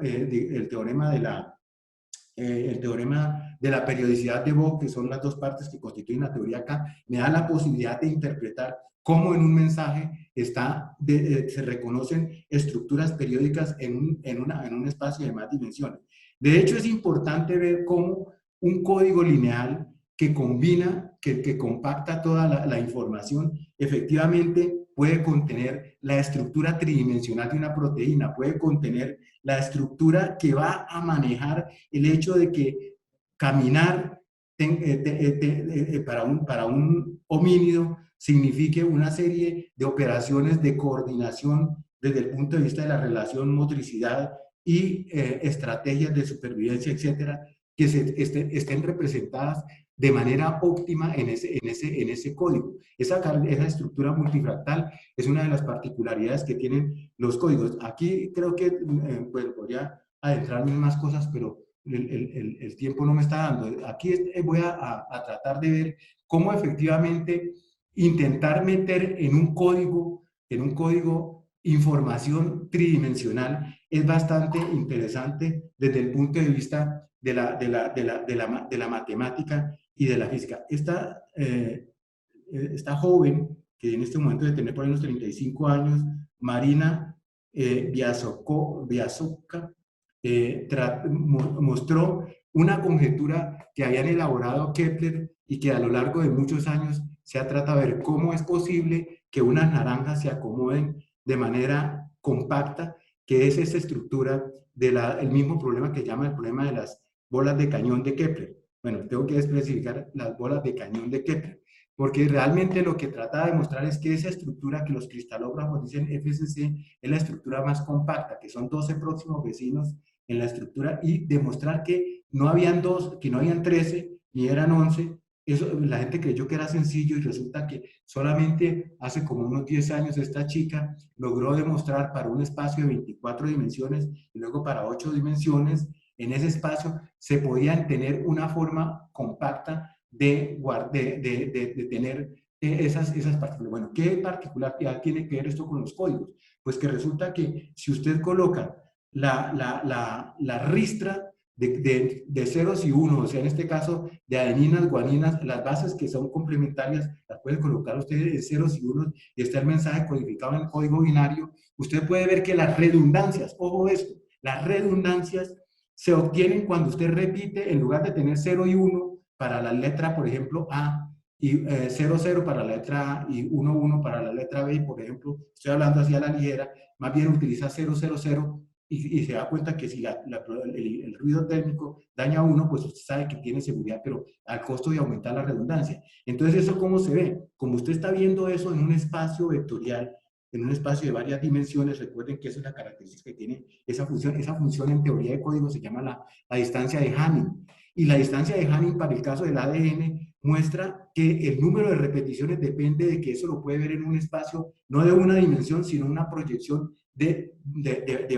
C: de la periodicidad de Vogt, que son las dos partes que constituyen la teoría K, me da la posibilidad de interpretar cómo en un mensaje se reconocen estructuras periódicas en un espacio de más dimensiones. De hecho, es importante ver cómo un código lineal que combina, que compacta toda la información, efectivamente puede contener la estructura tridimensional de una proteína, puede contener la estructura que va a manejar el hecho de que caminar para un homínido signifique una serie de operaciones de coordinación desde el punto de vista de la relación motricidad y estrategias de supervivencia, etcétera, que estén representadas de manera óptima en ese código. Esa estructura multifractal es una de las particularidades que tienen los códigos. Aquí creo que pues podría adentrarme en más cosas, pero el tiempo no me está dando. Aquí voy a tratar de ver cómo efectivamente intentar meter en un código información tridimensional es bastante interesante desde el punto de vista de la matemática y de la física. Esta joven, que en este momento debe tener por ahí unos 35 años, Marina Biasocka, mostró una conjetura que habían elaborado Kepler y que a lo largo de muchos años se ha tratado de ver cómo es posible que unas naranjas se acomoden de manera compacta, que es esa estructura el mismo problema que llama el problema de las bolas de cañón de Kepler. Bueno, tengo que especificar las bolas de cañón de Kepler, porque realmente lo que trata de mostrar es que esa estructura que los cristalógrafos dicen FCC es la estructura más compacta, que son 12 próximos vecinos en la estructura, y demostrar que no habían 2, que no habían 13, ni eran 11. Eso, la gente creyó que era sencillo y resulta que solamente hace como unos 10 años esta chica logró demostrar para un espacio de 24 dimensiones y luego para 8 dimensiones, en ese espacio se podían tener una forma compacta de tener esas partículas. Bueno, ¿qué particularidad tiene que ver esto con los códigos? Pues que resulta que si usted coloca la ristra de ceros y unos, o sea, en este caso de adeninas, guaninas, las bases que son complementarias, las pueden colocar ustedes en ceros y unos y está el mensaje codificado en el código binario. Usted puede ver que las redundancias, ojo esto, las redundancias se obtienen cuando usted repite, en lugar de tener 0 y 1 para la letra, por ejemplo, A, y 0, 0 para la letra A y 1, 1 para la letra B, por ejemplo, estoy hablando así a la ligera, más bien utiliza 0, 0, 0, y se da cuenta que si el ruido térmico daña a uno, pues usted sabe que tiene seguridad, pero al costo de aumentar la redundancia. Entonces, ¿eso cómo se ve? Como usted está viendo eso en un espacio vectorial, en un espacio de varias dimensiones, recuerden que esa es la característica que tiene esa función en teoría de código se llama la distancia de Hamming. Y la distancia de Hamming para el caso del ADN muestra que el número de repeticiones depende de que eso lo puede ver en un espacio, no de una dimensión, sino una proyección de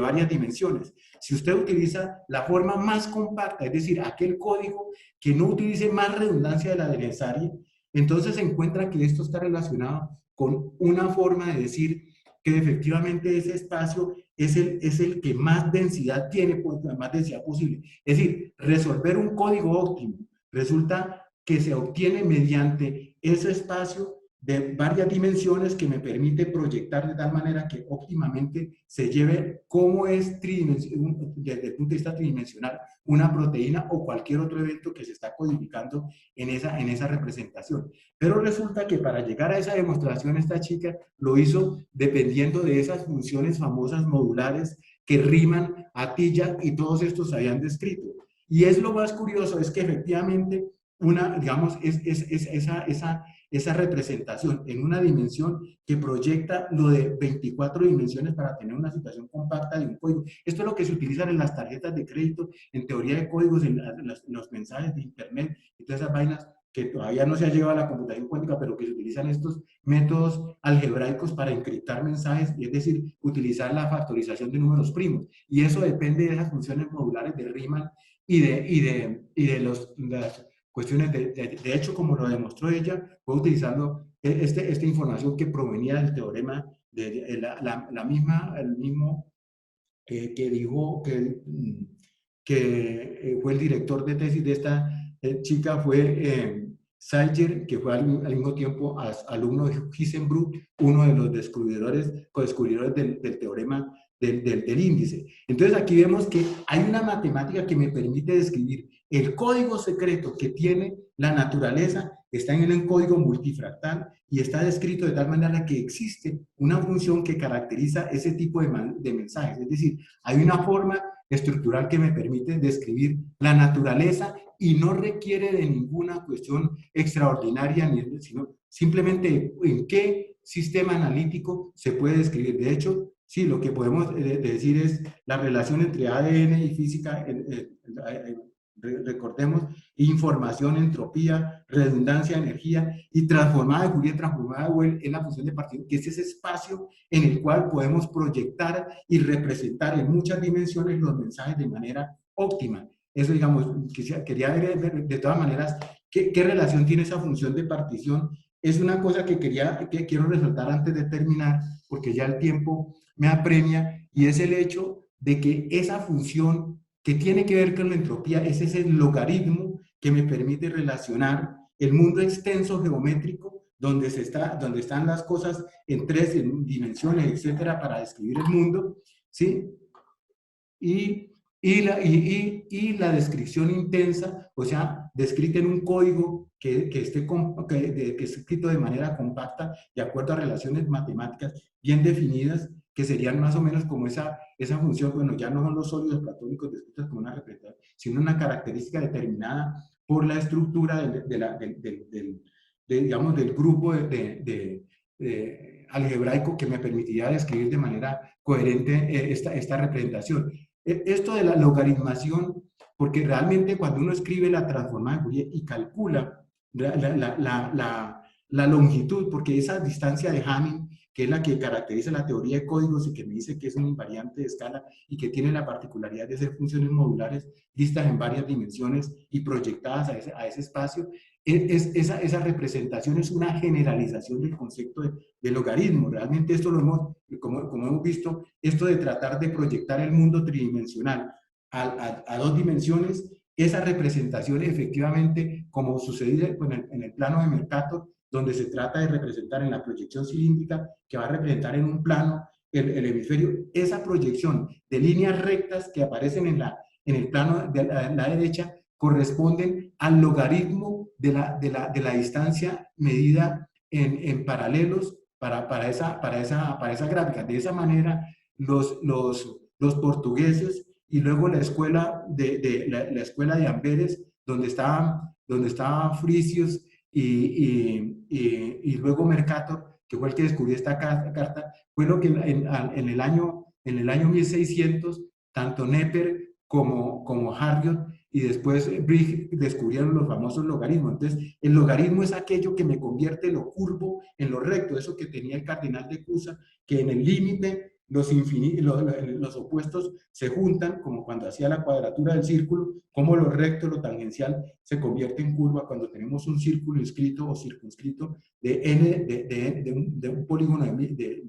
C: varias dimensiones. Si usted utiliza la forma más compacta, es decir, aquel código que no utilice más redundancia de la necesaria, entonces se encuentra que esto está relacionado con una forma de decir que efectivamente ese espacio es el que más densidad tiene, más densidad posible. Es decir, resolver un código óptimo resulta que se obtiene mediante ese espacio de varias dimensiones que me permite proyectar de tal manera que óptimamente se lleve cómo es desde el punto de vista tridimensional una proteína o cualquier otro evento que se está codificando en esa representación. Pero resulta que para llegar a esa demostración esta chica lo hizo dependiendo de esas funciones famosas modulares que Riemann, Atiyah y todos estos habían descrito. Y es lo más curioso, es que efectivamente digamos, esa representación en una dimensión que proyecta lo de 24 dimensiones para tener una situación compacta de un código. Esto es lo que se utiliza en las tarjetas de crédito, en teoría de códigos, en los mensajes de internet y todas esas vainas que todavía no se ha llegado a la computación cuántica, pero que se utilizan estos métodos algebraicos para encriptar mensajes, y es decir, utilizar la factorización de números primos. Y eso depende de esas funciones modulares de Riemann y de las cuestiones de hecho, como lo demostró ella, fue utilizando esta información que provenía del teorema de el mismo que dijo que fue el director de tesis de esta chica, fue Sager, que fue al mismo tiempo alumno de Heisenberg, uno de los co-descubridores del teorema del índice. Entonces aquí vemos que hay una matemática que me permite describir el código secreto que tiene la naturaleza, está en el código multifractal y está descrito de tal manera que existe una función que caracteriza ese tipo de mensajes. Es decir, hay una forma estructural que me permite describir la naturaleza y no requiere de ninguna cuestión extraordinaria, sino simplemente en qué sistema analítico se puede describir. De hecho, sí, lo que podemos decir es la relación entre ADN y física, recordemos, información, entropía, redundancia, energía, y transformada de Fourier, transformada de Weyl en la función de partición, que es ese espacio en el cual podemos proyectar y representar en muchas dimensiones los mensajes de manera óptima. Eso, digamos, quería ver de todas maneras qué relación tiene esa función de partición. Es una cosa que quiero resaltar antes de terminar, porque ya el tiempo me apremia, y es el hecho de que esa función que tiene que ver con la entropía es ese logaritmo que me permite relacionar el mundo extenso geométrico, donde están las cosas en 3 dimensiones, etcétera, para describir el mundo, ¿sí? Y la descripción intensa, o sea, descrita en un código que esté escrito de manera compacta, de acuerdo a relaciones matemáticas bien definidas, que serían más o menos como esa función. Bueno, ya no son los sólidos platónicos descritos como una representación, sino una característica determinada por la estructura digamos, del grupo algebraico que me permitiría describir de manera coherente esta representación. Esto de la logaritmación, porque realmente cuando uno escribe la transformada de Fourier y calcula la longitud, porque esa distancia de Hamming, que es la que caracteriza la teoría de códigos y que me dice que es un invariante de escala y que tiene la particularidad de ser funciones modulares vistas en varias dimensiones y proyectadas a ese espacio, esa representación es una generalización del concepto de logaritmo. Realmente esto lo como hemos visto, esto de tratar de proyectar el mundo tridimensional a 2 dimensiones, esa representación efectivamente, como sucede en el plano de Mercator, donde se trata de representar en la proyección cilíndrica, que va a representar en un plano el hemisferio, esa proyección de líneas rectas que aparecen en el plano de la derecha, corresponden al logaritmo de la distancia medida en paralelos para esa gráfica. De esa manera, los portugueses y luego la escuela la escuela de Amberes, donde estaban Frisios y luego Mercator, que fue el que descubrió esta carta, fue lo que en el año 1600, tanto Neper como Harriot y después Briggs descubrieron los famosos logaritmos. Entonces, el logaritmo es aquello que me convierte lo curvo en lo recto, eso que tenía el cardenal de Cusa, que en el límite los opuestos se juntan, como cuando hacía la cuadratura del círculo, como lo recto, lo tangencial, se convierte en curva cuando tenemos un círculo inscrito o circunscrito de un polígono de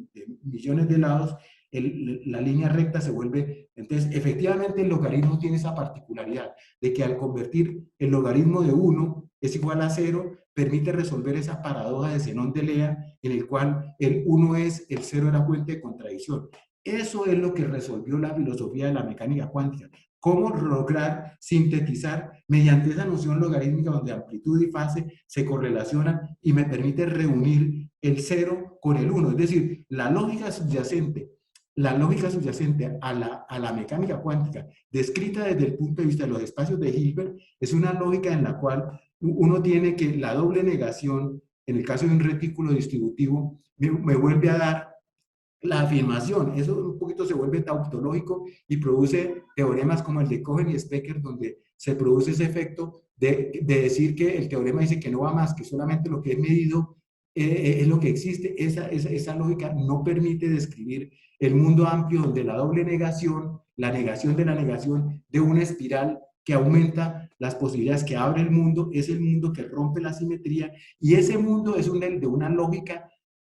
C: millones de lados. La línea recta se vuelve. Entonces, efectivamente, el logaritmo tiene esa particularidad de que al convertir el logaritmo de 1 es igual a 0, permite resolver esa paradoja de Zenón de Lea, en el cual el 1 es, el 0 era fuente de contradicción. Eso es lo que resolvió la filosofía de la mecánica cuántica. Cómo lograr sintetizar mediante esa noción logarítmica donde amplitud y fase se correlacionan y me permite reunir el 0 con el 1. Es decir, la lógica subyacente a la mecánica cuántica, descrita desde el punto de vista de los espacios de Hilbert, es una lógica en la cual uno tiene que la doble negación en el caso de un retículo distributivo, me vuelve a dar la afirmación. Eso un poquito se vuelve tautológico y produce teoremas como el de Cohen y Specker, donde se produce ese efecto de decir que el teorema dice que no va más, que solamente lo que es medido es lo que existe. Esa lógica no permite describir el mundo amplio donde la doble negación, la negación de la negación de una espiral que aumenta las posibilidades, que abre el mundo, es el mundo que rompe la simetría, y ese mundo es de una lógica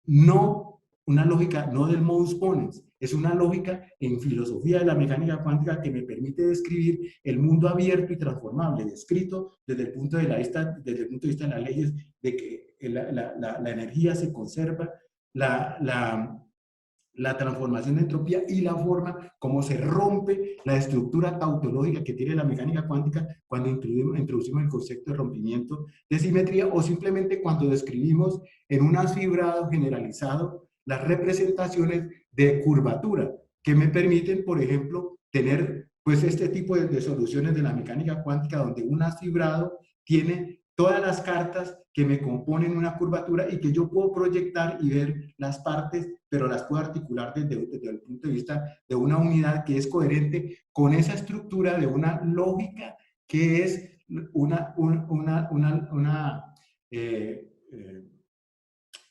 C: no del modus ponens, es una lógica en filosofía de la mecánica cuántica que me permite describir el mundo abierto y transformable, descrito desde el punto de vista de las leyes de que la energía se conserva, la transformación de entropía y la forma como se rompe la estructura tautológica que tiene la mecánica cuántica cuando introducimos el concepto de rompimiento de simetría, o simplemente cuando describimos en un haz fibrado generalizado las representaciones de curvatura que me permiten, por ejemplo, tener pues este tipo de soluciones de la mecánica cuántica donde un haz fibrado tiene todas las cartas que me componen una curvatura y que yo puedo proyectar y ver las partes, pero las puedo articular desde el punto de vista de una unidad que es coherente con esa estructura de una lógica que es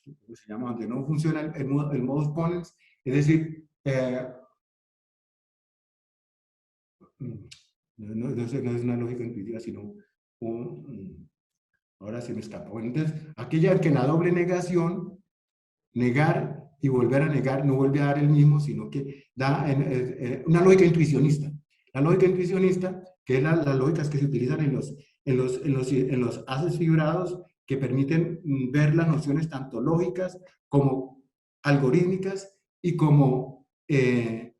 C: ¿cómo se llama? Donde no funciona el modus ponens, es decir, no es una lógica intuitiva, sino ahora se me escapa. Bueno, entonces, aquella que la doble negación, negar y volver a negar, no vuelve a dar el mismo, sino que da una lógica intuicionista. La lógica intuicionista, que es las lógicas que se utilizan en los haces fibrados, que permiten ver las nociones tanto lógicas como algorítmicas y como de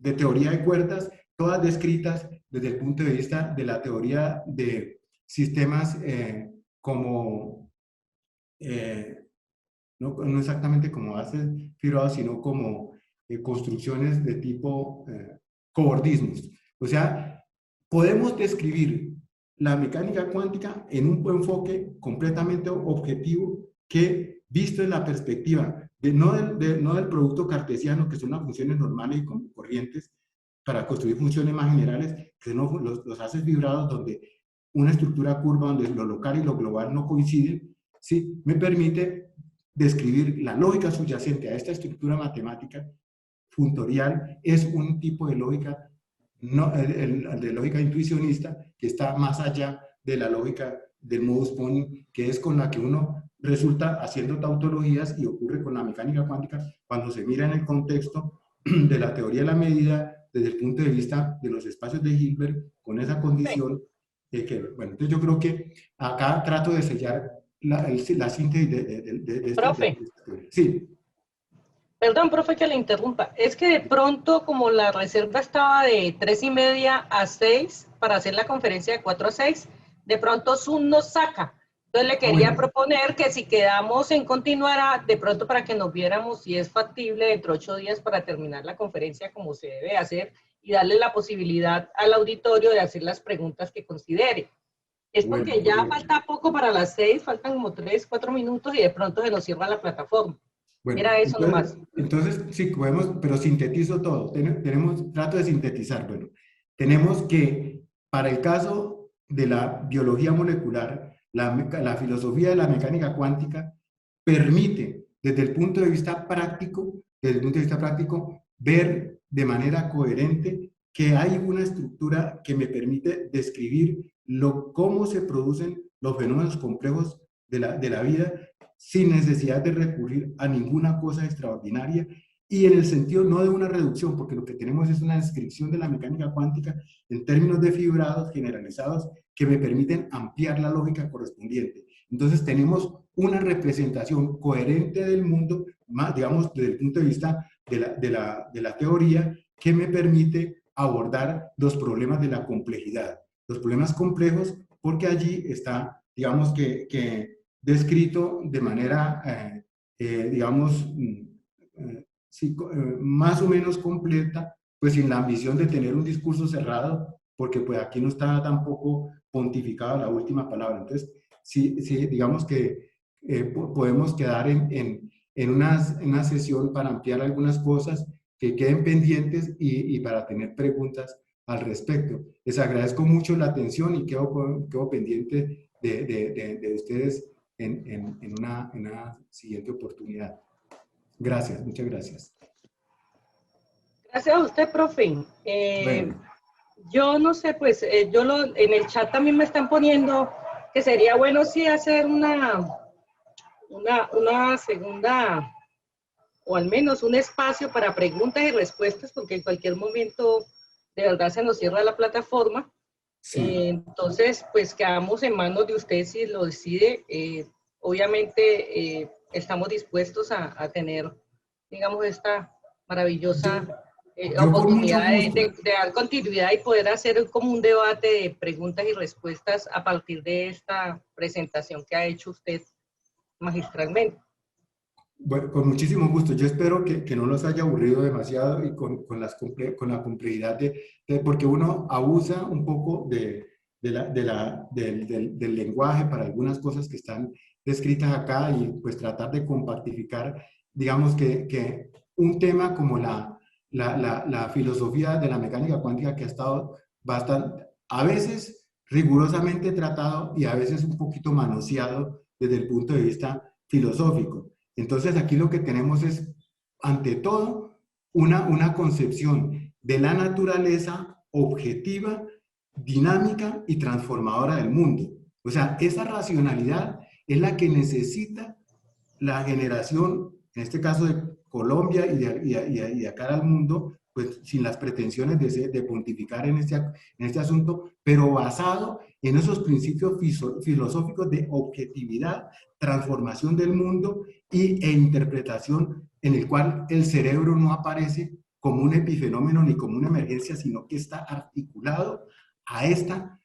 C: teoría de cuerdas, todas descritas desde el punto de vista de la teoría de sistemas como, no exactamente como haces fibrados, sino como construcciones de tipo cobordismos. O sea, podemos describir la mecánica cuántica en un enfoque completamente objetivo que, visto en la perspectiva no del producto cartesiano, que son las funciones normales y corrientes, para construir funciones más generales, que son los haces fibrados, donde una estructura curva, donde lo local y lo global no coinciden, ¿sí? Me permite describir la lógica subyacente a esta estructura matemática funtorial. Es un tipo de lógica, de lógica intuicionista, que está más allá de la lógica del modus ponens, que es con la que uno resulta haciendo tautologías, y ocurre con la mecánica cuántica cuando se mira en el contexto de la teoría de la medida desde el punto de vista de los espacios de Hilbert, con esa condición bueno, entonces yo creo que acá trato de sellar la síntesis de
A: Profe.
C: Sí.
A: Perdón, profe, que le interrumpa. Es que de pronto, como la reserva estaba de 3:30 a 6 para hacer la conferencia de 4 a 6, de pronto Zoom nos saca. Entonces le quería proponer que si quedamos en continuará, de pronto para que nos viéramos si es factible dentro de 8 días para terminar la conferencia como se debe hacer y darle la posibilidad al auditorio de hacer las preguntas que considere. Es porque ya falta poco para las 6, faltan como 3, 4 minutos y de pronto se nos cierra la plataforma.
C: Bueno,
A: Era eso nomás.
C: Entonces, sí, podemos, pero sintetizo todo. Trato de sintetizar. Bueno, tenemos que, para el caso de la biología molecular, la filosofía de la mecánica cuántica permite, desde el punto de vista práctico, ver de manera coherente que hay una estructura que me permite describir cómo se producen los fenómenos complejos de la vida, sin necesidad de recurrir a ninguna cosa extraordinaria, y en el sentido no de una reducción, porque lo que tenemos es una descripción de la mecánica cuántica en términos de fibrados generalizados que me permiten ampliar la lógica correspondiente. Entonces tenemos una representación coherente del mundo, más, digamos, desde el punto de vista de la teoría, que me permite abordar los problemas de la complejidad, los problemas complejos, porque allí está, digamos, que descrito de manera, digamos, más o menos completa, pues sin la ambición de tener un discurso cerrado, porque pues aquí no está tampoco pontificada la última palabra. Entonces, sí, digamos que podemos quedar en una sesión para ampliar algunas cosas que queden pendientes y para tener preguntas al respecto. Les agradezco mucho la atención y quedo pendiente de ustedes en una siguiente oportunidad. Gracias, muchas gracias.
A: Gracias a usted, profe.
C: Bueno.
A: Yo no sé, pues en el chat también me están poniendo que sería bueno sí hacer una segunda, o al menos un espacio para preguntas y respuestas, porque en cualquier momento de verdad se nos cierra la plataforma.
C: Sí.
A: Entonces, pues quedamos en manos de usted si lo decide. Obviamente estamos dispuestos a tener, digamos, esta maravillosa
C: Yo con mucho
A: oportunidad
C: gusto.
A: de dar continuidad y poder hacer como un debate de preguntas y respuestas a partir de esta presentación que ha hecho usted magistralmente.
C: Bueno, con muchísimo gusto. Yo espero que no los haya aburrido demasiado y con la complejidad porque uno abusa un poco del lenguaje para algunas cosas que están descritas acá y pues tratar de compartificar, digamos que un tema como la filosofía de la mecánica cuántica que ha estado bastante, a veces rigurosamente tratado y a veces un poquito manoseado desde el punto de vista filosófico. Entonces aquí lo que tenemos es, ante todo, una concepción de la naturaleza objetiva, dinámica y transformadora del mundo. O sea, esa racionalidad es la que necesita la generación, en este caso de Colombia y de acá al mundo, pues sin las pretensiones de pontificar en este asunto, pero basado en esos principios filosóficos de objetividad, transformación del mundo e interpretación en el cual el cerebro no aparece como un epifenómeno ni como una emergencia, sino que está articulado a esta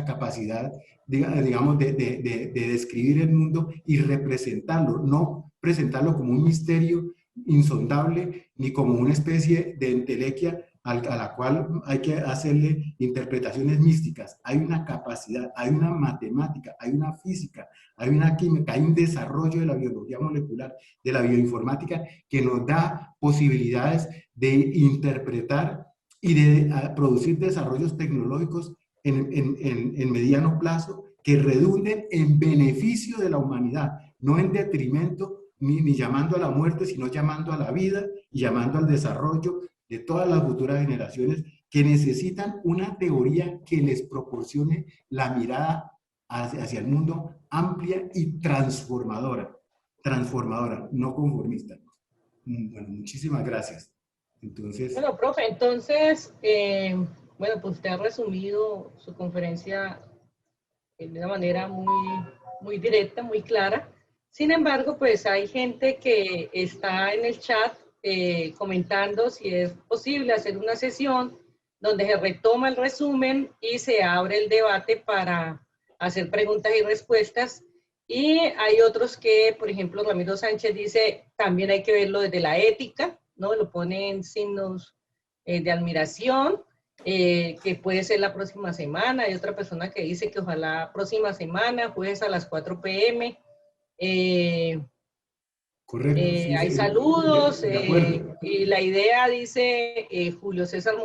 C: capacidad, digamos, de describir el mundo y representarlo, no presentarlo como un misterio insondable ni como una especie de entelequia a la cual hay que hacerle interpretaciones místicas. Hay una capacidad, hay una matemática, hay una física, hay una química, hay un desarrollo de la biología molecular, de la bioinformática, que nos da posibilidades de interpretar y de producir desarrollos tecnológicos en mediano plazo que redunden en beneficio de la humanidad, no en detrimento ni llamando a la muerte, sino llamando a la vida y llamando al desarrollo de todas las futuras generaciones que necesitan una teoría que les proporcione la mirada hacia el mundo amplia y transformadora, no conformista. Bueno, muchísimas gracias. Entonces,
A: Bueno, profe, entonces, bueno, pues usted ha resumido su conferencia de una manera muy directa, muy clara. Sin embargo, pues hay gente que está en el chat comentando si es posible hacer una sesión donde se retoma el resumen y se abre el debate para hacer preguntas y respuestas. Y hay otros que, por ejemplo, Ramiro Sánchez dice, también hay que verlo desde la ética, ¿no? Lo pone en signos de admiración. Que puede ser la próxima semana. Hay otra persona que dice que ojalá próxima semana, jueves a las 4 p.m.
C: correcto, sí,
A: Hay
C: sí,
A: saludos
C: de acuerdo.
A: y la idea, dice Julio César